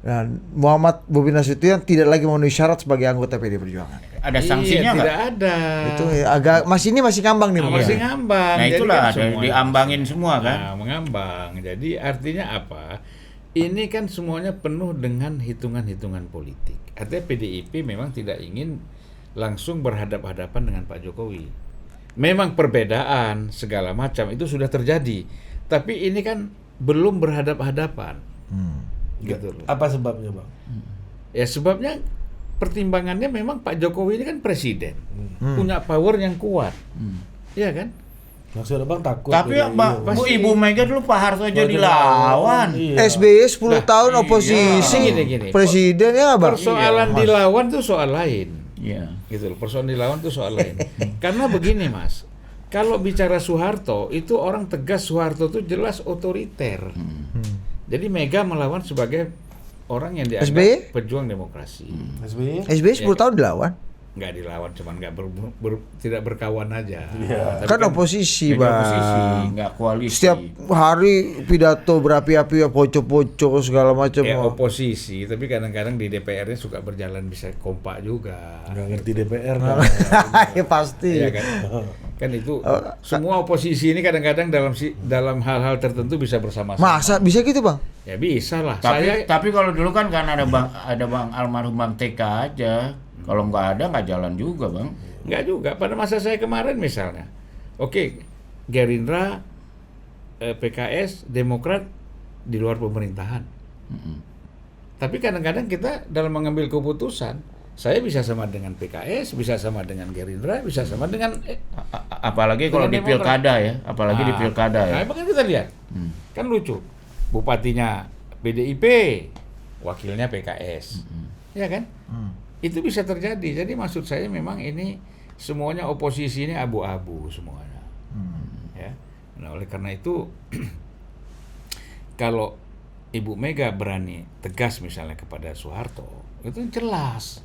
Dan Muhammad Bobi Nasution tidak lagi memenuhi syarat sebagai anggota PD Perjuangan. Ada sanksinya nggak? Tidak ada. Itu agak masih ngambang nih. Masih ngambang. Nah Jadi itulah kan ada semuanya- diambangin semua kan. Nah, mengambang. Jadi artinya apa? Ini kan semuanya penuh dengan hitungan-hitungan politik. Artinya PDIP memang tidak ingin langsung berhadapan-hadapan dengan Pak Jokowi. Memang perbedaan segala macam itu sudah terjadi. Tapi ini kan belum berhadap-hadapan. Gitu loh. Apa sebabnya, Bang? Ya sebabnya pertimbangannya memang Pak Jokowi ini kan presiden. Punya power yang kuat. Iya kan? Maksud Abang takut. Tapi dari- Bu Ibu Mega dulu Pak Harto aja dilawan. Iya. SBY 10 tahun oposisi, Gini. presiden ya Bang. Persoalan dilawan itu soal lain. Iya. Gitu loh. Persoalan dilawan itu soal lain. Karena begini, Mas. Kalau bicara Soeharto, itu orang tegas Soeharto itu jelas otoriter. Jadi Mega melawan sebagai orang yang dianggap SBY? pejuang demokrasi. SBY? SBY 10 tahun dilawan. Nggak dilawan, cuman nggak tidak berkawan aja. Iya. Tapi Kan oposisi, Jadi oposisi, Bang. nggak koalisi. Setiap hari pidato berapi-api, poco-poco segala macam. ya oposisi, tapi kadang-kadang di DPR-nya suka berjalan bisa kompak juga. Nggak ngerti DPR kan? Ya pasti. Iya kan? Kan itu semua oposisi ini kadang-kadang dalam hal-hal tertentu bisa bersama-sama. Masa bisa gitu, Bang? Ya bisa lah. Tapi kalau dulu kan karena ada bang almarhum Bang TK aja. Kalau nggak ada nggak jalan juga Bang. Nggak juga. Pada masa saya kemarin misalnya, oke, Gerindra, PKS, Demokrat di luar pemerintahan. Tapi kadang-kadang kita dalam mengambil keputusan, saya bisa sama dengan PKS, bisa sama dengan Gerindra, bisa sama dengan Apalagi kalau di Dengan Demokrat. pilkada ya, apalagi di pilkada ya. Nah, makanya kita lihat, kan lucu. Bupatinya PDIP, wakilnya PKS, ya kan? Itu bisa terjadi. Jadi maksud saya memang ini semuanya oposisi ini abu-abu semuanya. Ya. Nah, oleh karena itu kalau Ibu Mega berani tegas misalnya kepada Soeharto, itu jelas.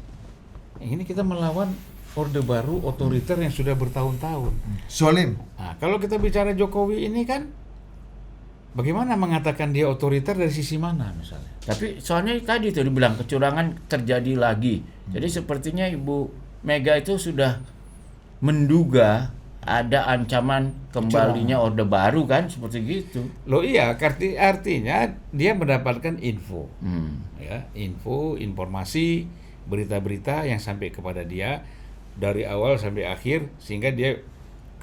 Ini kita melawan Orde Baru otoriter yang sudah bertahun-tahun. Solim. Nah, kalau kita bicara Jokowi ini kan bagaimana mengatakan dia otoriter dari sisi mana misalnya? Tapi soalnya tadi tuh dibilang kecurangan terjadi lagi. Jadi sepertinya Ibu Mega itu sudah menduga ada ancaman kembalinya Orde Baru kan seperti gitu. Loh iya, artinya dia mendapatkan info. Ya, informasi, berita-berita yang sampai kepada dia dari awal sampai akhir sehingga dia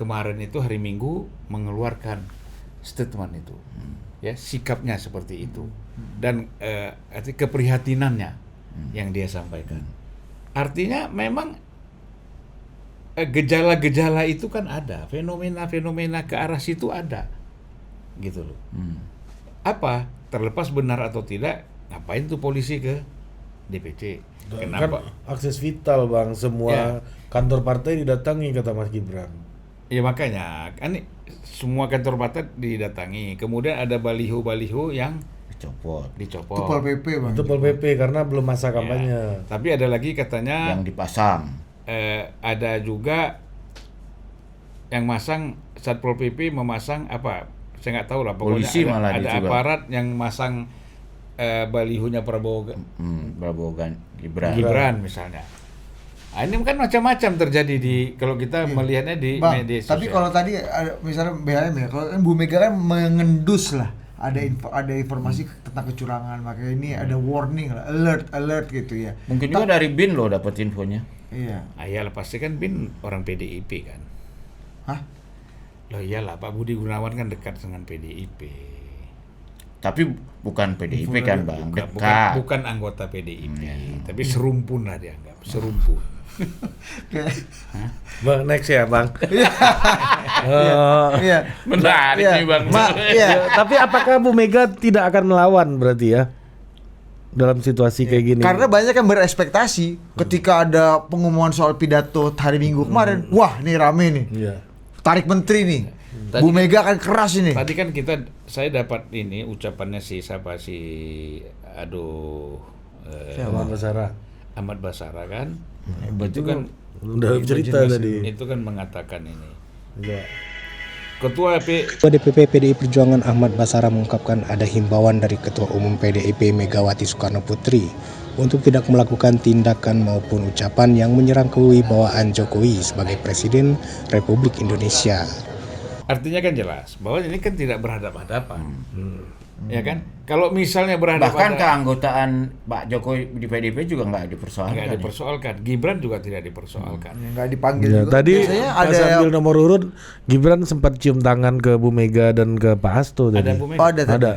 kemarin itu hari Minggu mengeluarkan statement itu, ya sikapnya seperti itu, dan keprihatinannya yang dia sampaikan. Artinya memang gejala-gejala itu kan ada, fenomena-fenomena ke arah situ ada, gitu loh. Apa terlepas benar atau tidak, ngapain tuh polisi ke DPC? Kenapa? Kan akses vital Bang, semua kantor partai didatangi kata Mas Gibran. Ya makanya kan semua kantor partai didatangi, kemudian ada baliho-baliho yang Dicopot. Itu Pol PP Bang. Itu Pol PP karena belum masa kampanye. Tapi ada lagi katanya Yang dipasang. ada juga yang masang Satpol PP memasang apa? Saya nggak tahu lah. Pokoknya Polisi malah ada juga. aparat yang masang balihonya Prabowo Prabowo Gibran. Gibran misalnya. Nah, ini kan macam-macam terjadi di kalau kita melihatnya di Bang, media sosial. tapi kalau tadi misalnya BHM ya, kalau kan Bu Mega kan mengendus lah, ada informasi tentang kecurangan, makanya ini ada warning lah, alert gitu ya. Mungkin juga dari BIN loh dapat infonya. Iya. Iyalah pasti kan Bin orang PDIP kan. Hah? Loh iyalah Pak Budi Gunawan kan dekat dengan PDIP. Tapi bukan PDIP kan Bang, Bukan, dekat. bukan anggota PDIP, tapi serumpun lah dianggap, serumpun. Bang, next ya Bang. Iya. Menarik Iya. nih Bang. Iya. Tapi apakah Bu Mega tidak akan melawan berarti ya? Dalam situasi kayak gini. Karena banyak yang berekspektasi ketika ada pengumuman soal pidato hari Minggu kemarin, wah ini rame nih, Iya. tarik menteri nih, Tadi Bu Mega akan keras ini. Tadi kan saya dapat ini ucapannya Siapa? Ahmad Basara. Ahmad Basara kan. Hebat Itu kan Udah cerita tadi. itu kan mengatakan ini. Iya. Ketua Ketua DPP PDI Perjuangan Ahmad Basara mengungkapkan ada himbauan dari Ketua Umum PDIP Megawati Soekarno Putri untuk tidak melakukan tindakan maupun ucapan yang menyerang kewibawaan Jokowi sebagai Presiden Republik Indonesia. artinya kan jelas bahwa ini kan tidak berhadapan-hadapan. Ya kan? Kalau misalnya berhadapan, Bahkan keanggotaan Pak Jokowi di PDIP juga nggak dipersoalkan. nggak dipersoalkan, Gibran juga tidak dipersoalkan. Nggak dipanggil Ya, juga. tadi Biasanya pas ada ambil nomor urut, Gibran sempat cium tangan ke Bu Mega dan ke Pak Hasto tadi. Ada Bu Mega. ada tadi. Ada.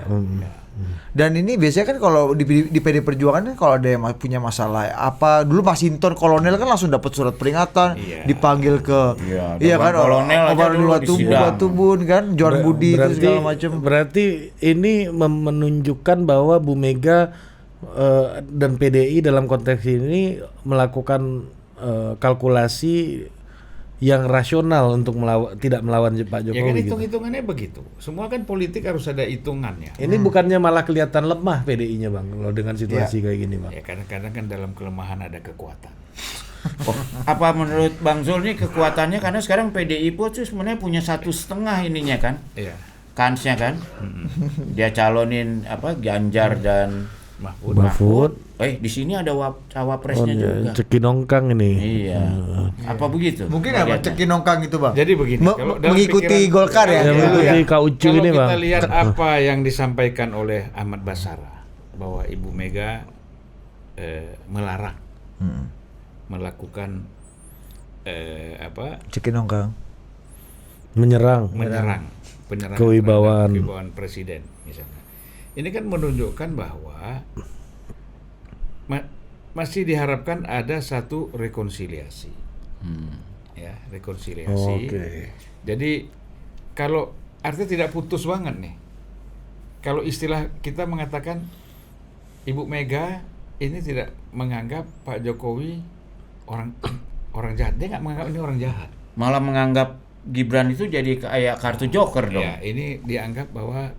Dan ini biasanya kan kalau di PD Perjuangan kan kalau ada yang punya masalah apa dulu Mas Hinton kolonel kan langsung dapat surat peringatan, Iya. dipanggil ke Iya, kan kolonel aja Obar dulu disidang. Watubun kan Johan Budi itu segala macam. Berarti ini menunjukkan bahwa Bu Mega dan PDI dalam konteks ini melakukan kalkulasi yang rasional untuk tidak melawan Pak Jokowi. Ya kan gitu. hitung-hitungannya begitu. Semua kan politik harus ada hitungannya. Ini bukannya malah kelihatan lemah PDI-nya Bang, kalau dengan situasi kayak gini Bang. Ya kadang-kadang kan dalam kelemahan ada kekuatan. Oh, apa menurut Bang Zul nih kekuatannya karena sekarang PDI tuh sebenarnya punya 1,5 ininya kan, Iya. kansnya kan, dia calonin Ganjar dan Mahfud. di sini ada cawapresnya juga. Cekinongkang ini. Iya. Apa begitu? Mungkin apa Melihatnya? cekinongkang itu Bang? Jadi begini, kalau dalam mengikuti pikiran- Golkar ya. Ya, Kalau mengikuti lihat- kaucu kalau ini, kita Bang. lihat apa yang disampaikan oleh Ahmad Basara bahwa Ibu Mega melarang melakukan Cekinongkang. Menyerang. penyerangan Kewibawaan. terhadap kewibawaan presiden misalnya. Ini kan menunjukkan bahwa masih diharapkan ada satu rekonsiliasi. Ya, rekonsiliasi. Oke. Jadi kalau artinya tidak putus banget nih. Kalau istilah kita mengatakan Ibu Mega ini tidak menganggap Pak Jokowi orang jahat. Dia nggak menganggap ini orang jahat. Malah menganggap Gibran itu jadi kayak kartu joker dong. Ya, ini dianggap bahwa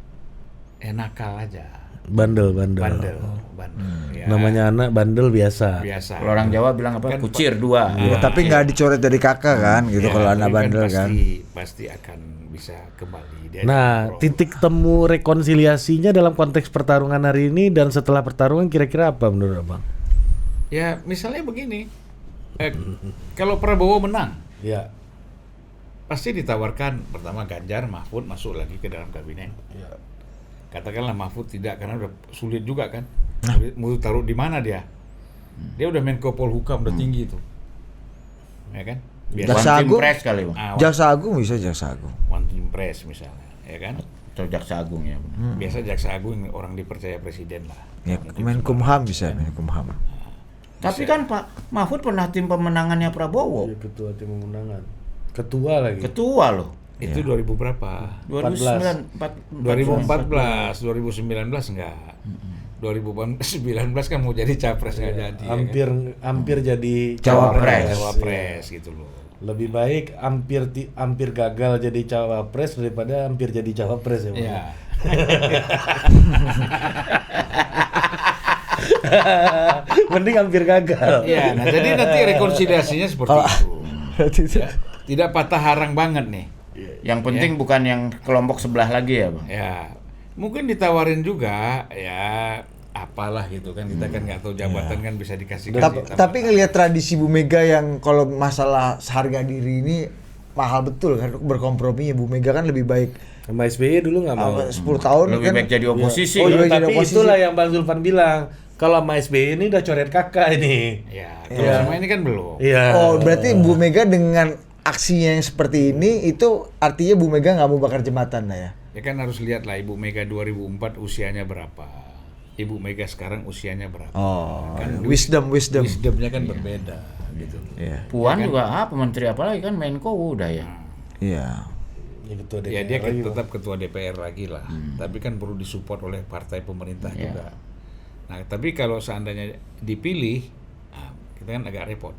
nakal aja. Bandel. Bandel. Ya, Namanya anak bandel biasa. biasa. Kalau orang Jawa bilang apa? Kan Kucir dua. Ya, tapi nggak dicoret dari kakak kan gitu Ya, kalau anak tapi bandel kan. Pasti akan bisa kembali. Dia Nah, ngobrol. titik temu rekonsiliasinya dalam konteks pertarungan hari ini dan setelah pertarungan kira-kira apa menurut Abang? Ya, misalnya begini. Kalau Prabowo menang, Ya. pasti ditawarkan pertama Ganjar, Mahfud masuk lagi ke dalam kabinet. Katakanlah Mahfud tidak karena udah sulit juga kan. Mau taruh di mana dia? Dia udah Menko Polhukam udah tinggi itu. Ya kan? Jaksa Agung, Impres kali Bang. Jaksa Agung bisa Jaksa Agung. One Team Press misalnya, ya kan? Atau Jaksa Agung ya. Biasa Jaksa Agung yang orang dipercaya presiden lah. Ya, Menkumham bisa, Menkumham. Tapi kan Pak Mahfud pernah tim pemenangannya Prabowo. Iya, ketua tim pemenangan. Ketua lagi. Ketua loh. Itu 2000 berapa? 2014, 2019 enggak. 2019 kan mau jadi capres nggak jadi. Hampir jadi Cawapres gitu loh. Lebih baik hampir gagal jadi cawapres daripada hampir jadi cawapres ya. Bang? Iya. Mending hampir gagal. Iya, nah jadi nanti rekonsiliasinya seperti itu. Ya, tidak patah harang banget nih. Yang penting bukan yang kelompok sebelah lagi ya Bang. Ya, mungkin ditawarin juga ya apalah gitu kan, kita kan nggak tahu jabatan kan bisa dikasih. Tapi ngelihat tradisi Bu Mega yang kalau masalah harga diri ini mahal betul kan, berkompromi ya Bu Mega kan lebih baik Sama SBY dulu nggak mau. 10 tahun Lebih kan baik jadi oposisi. Oh, iya, jadi Tapi oposisi. itulah yang Bang Zulfan bilang. Kalau sama SBY ini udah coret kakak ini. Ya, kalau sama ini kan belum. Iya. Oh, berarti Bu Mega dengan aksinya yang seperti ini itu artinya Bu Mega nggak mau bakar jembatan lah ya. Ya kan harus lihat lah Ibu Mega 2004 usianya berapa. Ibu Mega sekarang usianya berapa. Oh, Kan wisdomnya kan berbeda gitu. Iya. Puan juga apa menteri apa lagi kan Menko udah ya. Iya. Ya, ketua Ya DPR dia kan lagi, Bang. tetap ketua DPR lagi lah. Tapi kan perlu disupport oleh partai pemerintah juga. Nah, tapi kalau seandainya dipilih, nah, kita kan agak repot.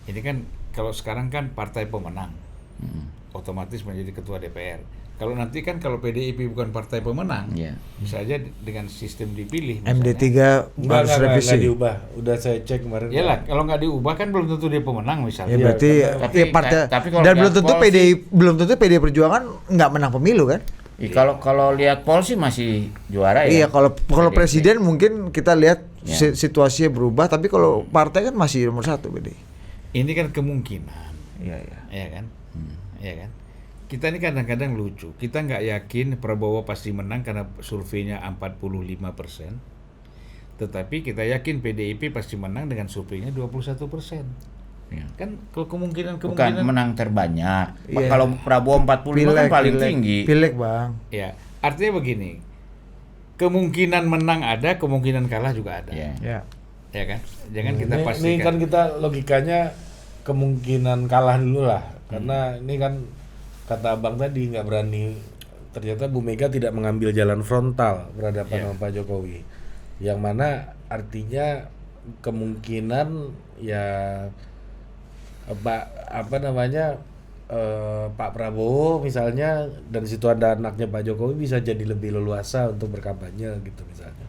Ini kan kalau sekarang kan partai pemenang, otomatis menjadi ketua DPR. Kalau nanti kan kalau PDIP bukan partai pemenang, Iya. bisa aja dengan sistem dipilih. MD3 harus Enggak revisi. diubah. Udah saya cek kemarin. Iyalah, kalau nggak diubah kan belum tentu dia pemenang Ya misalnya. berarti Tapi- ya partai tapi kalau dan lihat belum tentu PDI Perjuangan nggak menang pemilu kan? Kalau lihat Pol sih masih juara ya. Iya, kalau presiden mungkin kita lihat Ya. situasinya berubah, tapi kalau partai kan masih nomor 1 PDI. Ini kan kemungkinan. Iya, iya. Iya kan? Iya kan? Kita ini kadang-kadang lucu. Kita nggak yakin Prabowo pasti menang karena surveinya 45%. Tetapi kita yakin PDIP pasti menang dengan surveinya 21%. Iya. Kan kalau kemungkinan Bukan menang terbanyak. Iya. Kalau Prabowo 45 kan paling tinggi. Pileg, Bang. ya, artinya begini. Kemungkinan menang ada, kemungkinan kalah juga ada. Iya. Ya. Ya kan? Jangan kita ini pastikan. kan kita logikanya kemungkinan kalah dulu lah. Karena ini kan kata Abang tadi nggak berani. Ternyata Bu Mega tidak mengambil jalan frontal berhadapan sama Pak Jokowi. Yang mana artinya kemungkinan ya Pak Prabowo misalnya dan situ ada anaknya Pak Jokowi bisa jadi lebih leluasa untuk berkampanye gitu misalnya.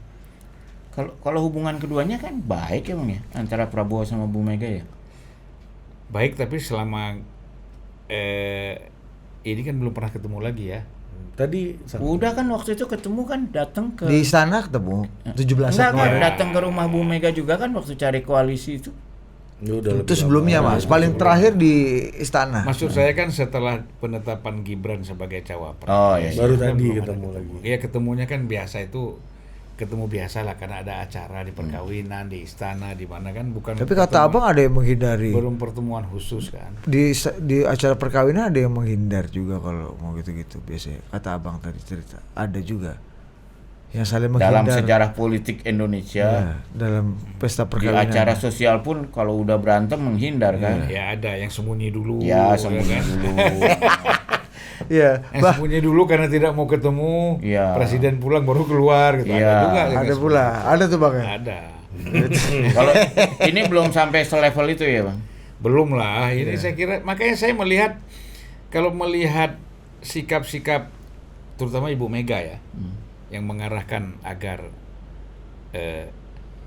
Kalau hubungan keduanya kan baik ya Bang ya antara Prabowo sama Bu Mega ya. Baik, tapi selama ini kan belum pernah ketemu lagi ya. Tadi Udah kan waktu itu ketemu kan datang ke Di istana ketemu 17 Enggak kan kemarin. datang ke rumah Bu Mega juga kan waktu cari koalisi itu. ya udah Itu sebelumnya, Mas. Paling terakhir di istana. Maksud saya kan setelah penetapan Gibran sebagai cawapres. Oh iya. baru Kan tadi belum ada ketemu lagi. Iya, ketemunya kan biasa itu ketemu biasa lah karena ada acara di perkawinan di istana di mana kan bukan. Tapi kata Abang ada yang menghindari. belum pertemuan khusus kan. Di acara perkawinan ada yang menghindar juga kalau mau gitu-gitu biasanya. Kata Abang tadi cerita, ada juga yang saling Dalam menghindar. sejarah politik Indonesia Ya, dalam pesta di perkawinan. acara sosial pun kalau udah berantem menghindar kan. Ya ada yang sembunyi dulu. Ya sembunyi kan? dulu. Iya, Yang sembunyi dulu karena tidak mau ketemu. Iya. Presiden pulang baru keluar gitu. Iya. Ada juga. yang ada nggak pula, ada tuh Bang. sembunyi. Ya? Ada. Kalau ini belum sampai selevel itu ya Bang. Belum lah. Ini saya kira makanya saya melihat kalau melihat sikap-sikap terutama Ibu Mega ya yang mengarahkan agar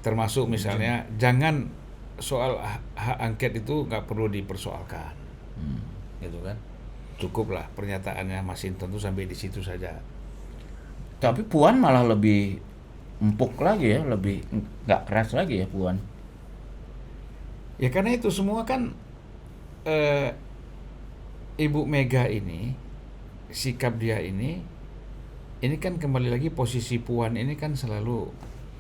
termasuk misalnya jangan soal hak angket itu nggak perlu dipersoalkan, gitu kan? Cukuplah pernyataannya Mas Hinton tuh sampai di situ saja. Tapi Puan malah lebih empuk lagi ya, lebih nggak keras lagi ya Puan. Ya karena itu semua kan Ibu Mega ini sikap dia ini kan kembali lagi posisi Puan ini kan selalu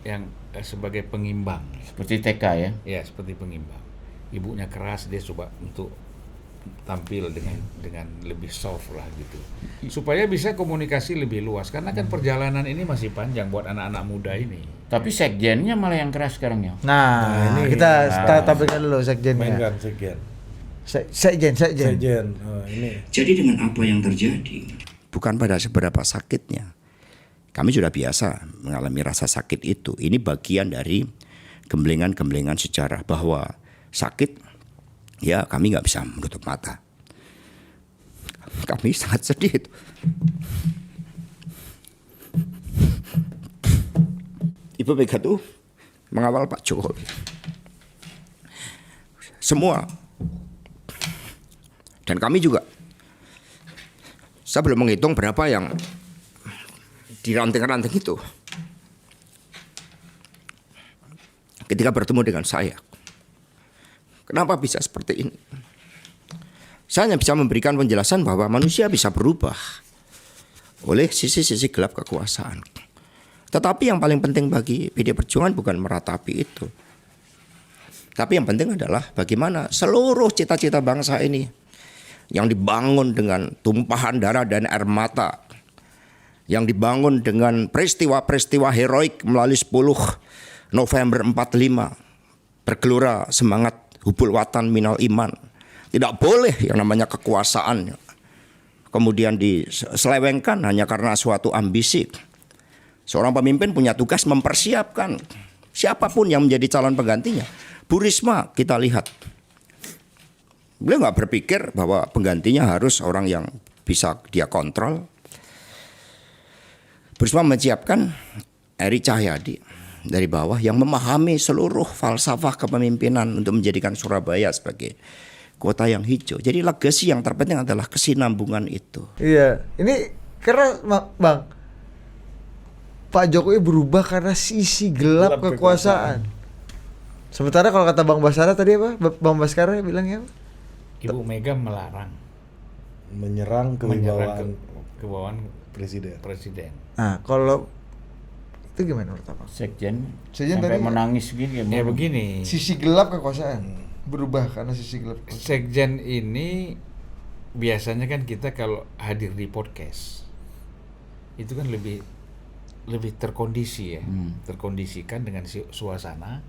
yang sebagai pengimbang. Seperti TK ya. Ya seperti pengimbang. ibunya keras, dia coba untuk tampil dengan lebih soft lah gitu, supaya bisa komunikasi lebih luas, karena kan perjalanan ini masih panjang buat anak-anak muda ini. Tapi sekjennya malah yang keras sekarang ya. Nah, ini kita tampilkan dulu sekjennya. Mainkan sekjen. Sekjen. Ini. Jadi dengan apa yang terjadi? Bukan pada seberapa sakitnya. Kami sudah biasa mengalami rasa sakit itu. Ini bagian dari gemblengan-gemblengan sejarah bahwa sakit, ya kami nggak bisa menutup mata. Kami sangat sedih itu. Ibu Mega tuh mengawal Pak Jokowi. Semua. Dan kami juga. Saya belum menghitung berapa yang di ranting-ranting itu. Ketika bertemu dengan saya. Kenapa bisa seperti ini? Saya hanya bisa memberikan penjelasan bahwa manusia bisa berubah oleh sisi-sisi gelap kekuasaan. Tetapi yang paling penting bagi PD Perjuangan bukan meratapi itu. Tapi yang penting adalah bagaimana seluruh cita-cita bangsa ini yang dibangun dengan tumpahan darah dan air mata, yang dibangun dengan peristiwa-peristiwa heroik melalui 10 November 45, bergelora semangat hubul watan minal iman. Tidak boleh yang namanya kekuasaan kemudian diselewengkan hanya karena suatu ambisi. Seorang pemimpin punya tugas mempersiapkan siapapun yang menjadi calon penggantinya. Bu Risma kita lihat, beliau nggak berpikir bahwa penggantinya harus orang yang bisa dia kontrol. Bu Risma menyiapkan Eri Cahyadi dari bawah yang memahami seluruh falsafah kepemimpinan untuk menjadikan Surabaya sebagai kota yang hijau. Jadi legasi yang terpenting adalah kesinambungan itu. Iya, ini karena Bang, Pak Jokowi berubah karena sisi gelap kekuasaan. Sementara kalau kata Bang Basara tadi apa? Bang Baskara bilangnya apa? Ibu Mega melarang Menyerang kewibawaan presiden. Nah, kalau itu gimana menurut Abang? Sekjen Sekjen sampai tadi menangis gini Ya begini, sisi gelap kekuasaan berubah karena sisi gelap kekuasaan. sekjen ini biasanya kan kita kalau hadir di podcast itu kan lebih terkondisi ya, terkondisikan dengan suasana,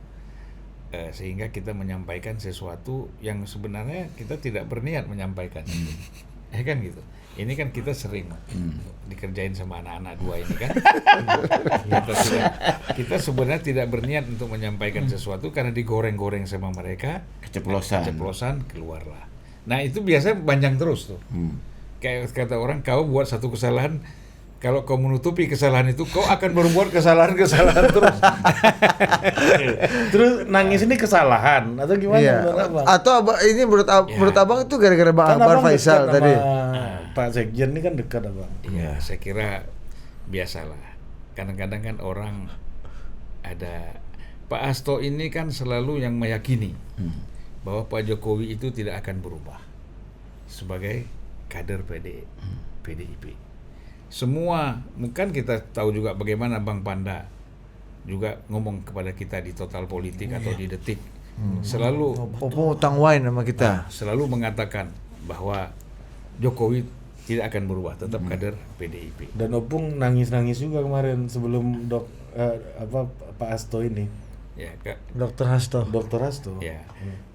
sehingga kita menyampaikan sesuatu yang sebenarnya kita tidak berniat menyampaikan, ya kan gitu. Ini kan kita sering dikerjain sama anak-anak dua ini kan. kita sebenarnya tidak berniat untuk menyampaikan sesuatu karena digoreng-goreng sama mereka, keceplosan keluarlah. Nah itu biasanya panjang terus tuh. Kayak kata orang, kau buat satu kesalahan, kalau kau menutupi kesalahan itu, kau akan berbuat kesalahan-kesalahan terus. Terus nangis ini kesalahan atau gimana? Iya. Atau ini menurut Abang itu gara-gara Bang Akbar Faisal tadi. Pak Sekjen ini kan dekat Abang. Iya, saya kira biasalah. Kadang-kadang kan orang ada, Pak Hasto ini kan selalu yang meyakini bahwa Pak Jokowi itu tidak akan berubah sebagai kader PDIP. Semua, mungkin kita tahu juga bagaimana Bang Panda juga ngomong kepada kita di Total Politik atau di Detik, selalu Opung utang wine sama kita. selalu mengatakan bahwa Jokowi tidak akan berubah, tetap kader PDIP. Dan Opung nangis-nangis juga kemarin sebelum Pak Hasto ini. Ya, Kak. Dr. Hasto. Dr. Hasto. Ya.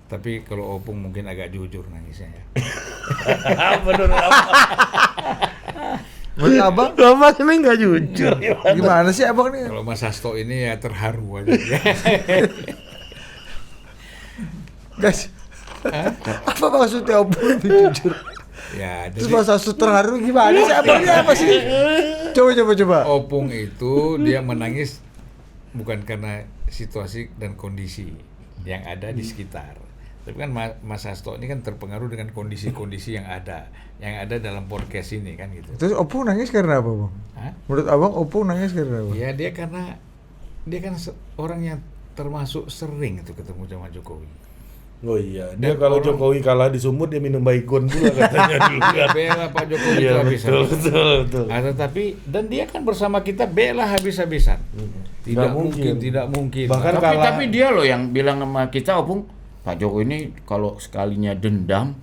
Tapi kalau Opung mungkin agak jujur nangisnya ya. Menurut Menurut Abang? Abang ini nggak jujur. Gimana sih Abang nih? Kalau Mas Hasto ini ya terharu aja. Guys, apa maksudnya Opung lebih jujur? Ya, Terus jadi Mas Hasto terharu gimana sih? Abangnya apa sih? Coba. Opung itu dia menangis bukan karena situasi dan kondisi yang ada di sekitar. Tapi kan Mas Hasto ini kan terpengaruh dengan kondisi-kondisi yang ada dalam podcast ini kan gitu. Terus Opung nangis karena apa, Bang? Hah? Menurut Abang Opung nangis karena apa? Ya dia kan orang yang termasuk sering itu ketemu sama Jokowi. Oh iya, Dan dia kalau orang- Jokowi kalah di Sumut dia minum Baygon pula katanya dulu. Dia bela Pak Jokowi Iya, itu habis-habisan. betul. Nah, tetapi dan dia kan bersama kita bela habis-habisan. Tidak Nggak mungkin, mungkin. tidak mungkin. Bahkan Tapi kalah. dia loh yang bilang sama kita, Opung, Pak Jokowi ini kalau sekalinya dendam,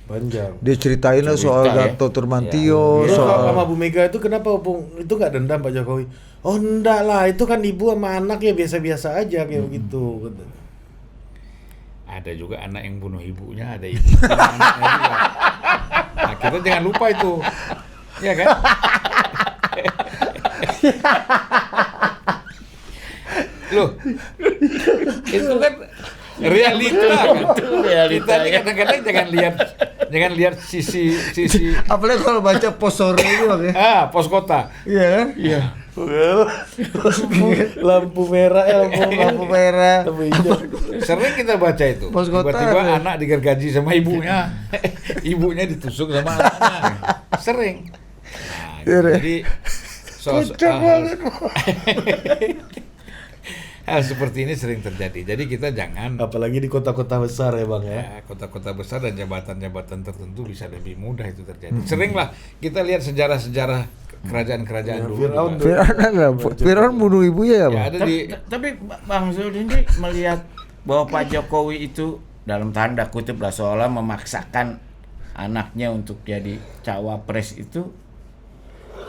Panjang. Dia ceritain lah soal Cerita, ya. Gatot Turmantio, Terus soal sama Bu Mega itu kenapa Opung itu nggak dendam Pak Jokowi? Oh enggak lah, itu kan ibu sama anak ya biasa-biasa aja kayak begitu. Ada juga anak yang bunuh ibunya, ada ibu yang bunuh anaknya juga. Nah, kita jangan lupa itu, ya kan? Loh, itu kan realita kan. Kita ini kadang-kadang jangan lihat sisi apalagi kalau baca pos sore itu Bang ya. pos kota. Iya kan? iya. Lampu merah Lampu merah. lampu hijau. Sering kita baca itu. Pos kota Tiba-tiba ada. anak digergaji sama ibunya, ibunya ditusuk sama anaknya. Sering. Nah, Iya, deh. jadi hal seperti ini sering terjadi. Jadi kita jangan Apalagi di kota-kota besar ya Bang ya. kota-kota besar dan jabatan-jabatan tertentu bisa lebih mudah itu terjadi. Seringlah kita lihat sejarah-sejarah kerajaan-kerajaan dulu. Firaun juga. Firaun bunuh ibunya ya Ya, Bang. ada di Tapi Bang Zul ini melihat bahwa Pak Jokowi itu dalam tanda kutip lah seolah memaksakan anaknya untuk jadi cawapres itu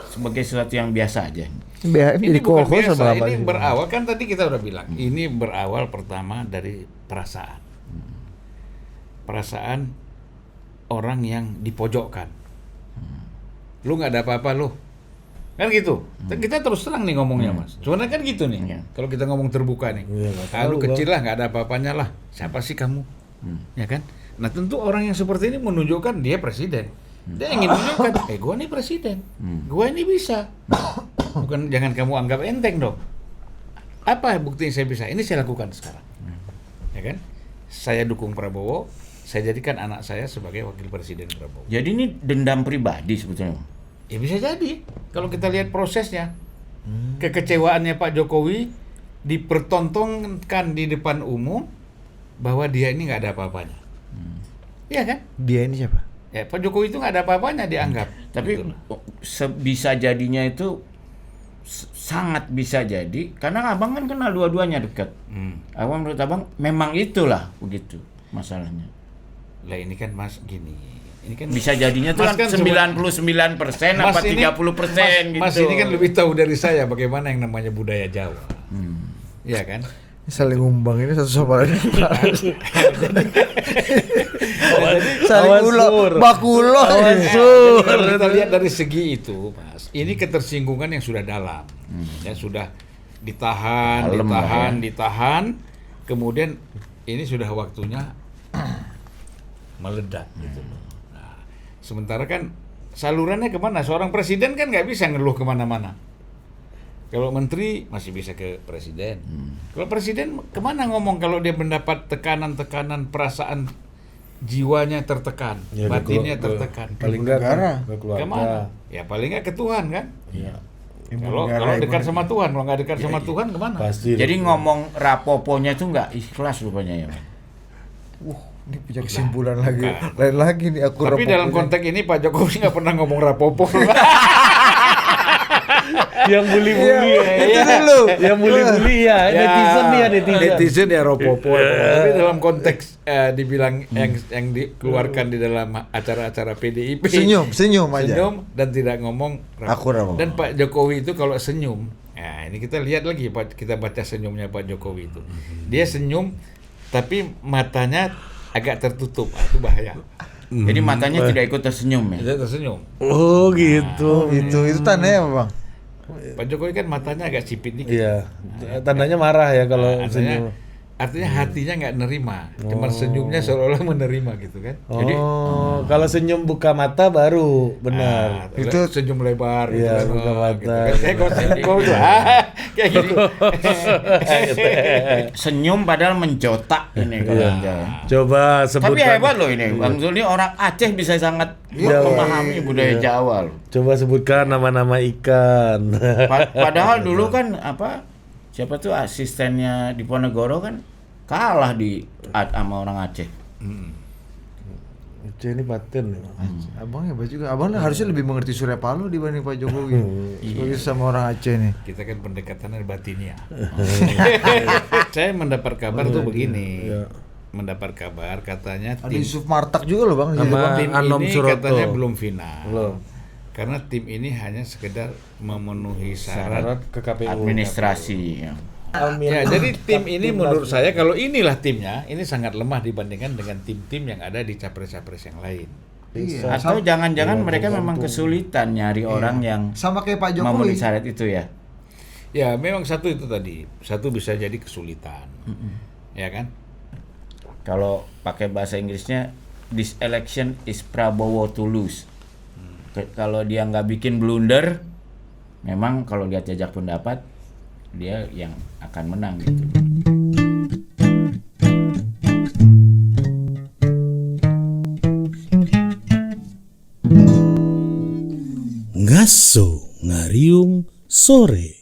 sebagai sesuatu yang biasa aja. BHM ini jadi bukan kolkos biasa, sama ini berawal kan tadi kita udah bilang. Ini berawal pertama dari perasaan. Perasaan orang yang dipojokkan. Lu nggak ada apa-apa lu. Kan gitu. Kita terus terang nih ngomongnya Mas. Sebenarnya kan gitu nih. Iya. Kalau kita ngomong terbuka nih. Iya, nggak Lu tahu, kecil lah nggak ada apa-apanya lah. Siapa sih kamu? Ya kan? Nah tentu orang yang seperti ini menunjukkan dia presiden. Dia ingin menunjukkan, gua nih presiden. Gua ini bisa. Bukan jangan kamu anggap enteng dong. Apa bukti yang saya bisa? Ini saya lakukan sekarang. Ya kan? Saya dukung Prabowo. Saya jadikan anak saya sebagai wakil presiden Prabowo. Jadi ini dendam pribadi sebetulnya. Ya bisa jadi. Kalau kita lihat prosesnya, kekecewaannya Pak Jokowi dipertontonkan di depan umum bahwa dia ini nggak ada apa-apanya. Iya kan? Dia ini siapa? Ya Pak Jokowi itu nggak ada apa-apanya dianggap. Tapi Gitu. bisa jadinya itu sangat bisa jadi karena abang kan kenal dua-duanya dekat. Abang menurut abang memang itulah begitu masalahnya. Lah ini kan Mas gini. Ini kan Bisa jadinya tuh Mas kan 99% apa 30% gitu. Mas ini kan lebih tahu dari saya bagaimana yang namanya budaya Jawa. Iya kan? Saling umbang ini satu sama lain. Awas Saling ulo, sur. bakulo. Jadi kalau kita lihat dari segi itu, Mas, ini ketersinggungan yang sudah dalam, ya sudah ditahan, Dalam lah ditahan, kemudian ini sudah waktunya meledak gitu loh. Nah, sementara kan salurannya kemana? Seorang presiden kan nggak bisa ngeluh kemana-mana. Kalau menteri masih bisa ke presiden. Kalau presiden kemana ngomong kalau dia mendapat tekanan-tekanan perasaan jiwanya tertekan, Ya, batinnya ke- tertekan. Paling enggak Negara. ke keluarga. Kemana? Ya paling nggak ke Tuhan kan. Iya. Kalau dekat sama Tuhan, kalau nggak dekat sama Tuhan kemana? Pasti. Jadi ngomong rapoponya itu nggak ikhlas rupanya ya. Bang. Ini punya kesimpulan lagi. Lain lagi nih aku. Tapi dalam konteks ini Pak Jokowi nggak pernah ngomong rapopo. yang bully-bully ya. Itu dulu. Yang bully-bully ya. Netizen nih ya netizen. Netizen ya ropopo. Tapi dalam konteks dibilang yang dikeluarkan di dalam acara-acara PDIP. Senyum aja. Senyum dan tidak ngomong Aku rapopo. Dan Pak Jokowi itu kalau senyum, nah ini kita lihat lagi kita baca senyumnya Pak Jokowi itu. Dia senyum tapi matanya agak tertutup. Itu bahaya. Jadi matanya tidak ikut tersenyum ya. Dia tersenyum. Oh gitu. Itu tandanya apa, Bang? Pak Jokowi kan matanya agak sipit dikit. Iya. Tandanya marah ya kalau senyum. Artinya hatinya nggak nerima, cuma senyumnya seolah-olah menerima gitu kan. Jadi Kalau senyum buka mata baru benar. Itu senyum lebar gitu Iya, kan. buka mata. Gitu kan. Kayak kalau senyum kau tuh, kayak gitu. senyum padahal menjotak ini kalau Jawa. Coba sebutkan. Tapi hebat loh ini, Bang Zul ini orang Aceh bisa sangat memahami budaya Jawa loh. Coba sebutkan nama-nama ikan. Padahal dulu kan siapa tuh asistennya Diponegoro kan kalah sama orang Aceh. Aceh ini paten ya. Abang hebat juga. Abang harusnya lebih mengerti Surya Paloh dibanding Pak Jokowi. Sebagai sama orang Aceh nih. Kita kan pendekatannya batinnya. Saya mendapat kabar tuh begini. Mendapat kabar katanya Ada tim Yusuf Martak juga loh Bang. Sama tim Anom ini Suroto. katanya belum final. Belum. Karena tim ini hanya sekedar memenuhi syarat. Syarat ke KPU. Administrasi. Ya. Ya, jadi tim ini menurut saya kalau inilah timnya, ini sangat lemah dibandingkan dengan tim-tim yang ada di capres-capres yang lain. Iya. Atau jangan-jangan mereka memang kesulitan nyari orang yang Sama kayak Pak memenuhi Jokowi. syarat itu ya. Ya, memang satu itu tadi. Satu bisa jadi kesulitan. Ya kan? Kalau pakai bahasa Inggrisnya, this election is Prabowo to lose. Kalau dia nggak bikin blunder, memang kalau lihat jajak pendapat, dia yang akan menang gitu. Ngaso ngariung sore.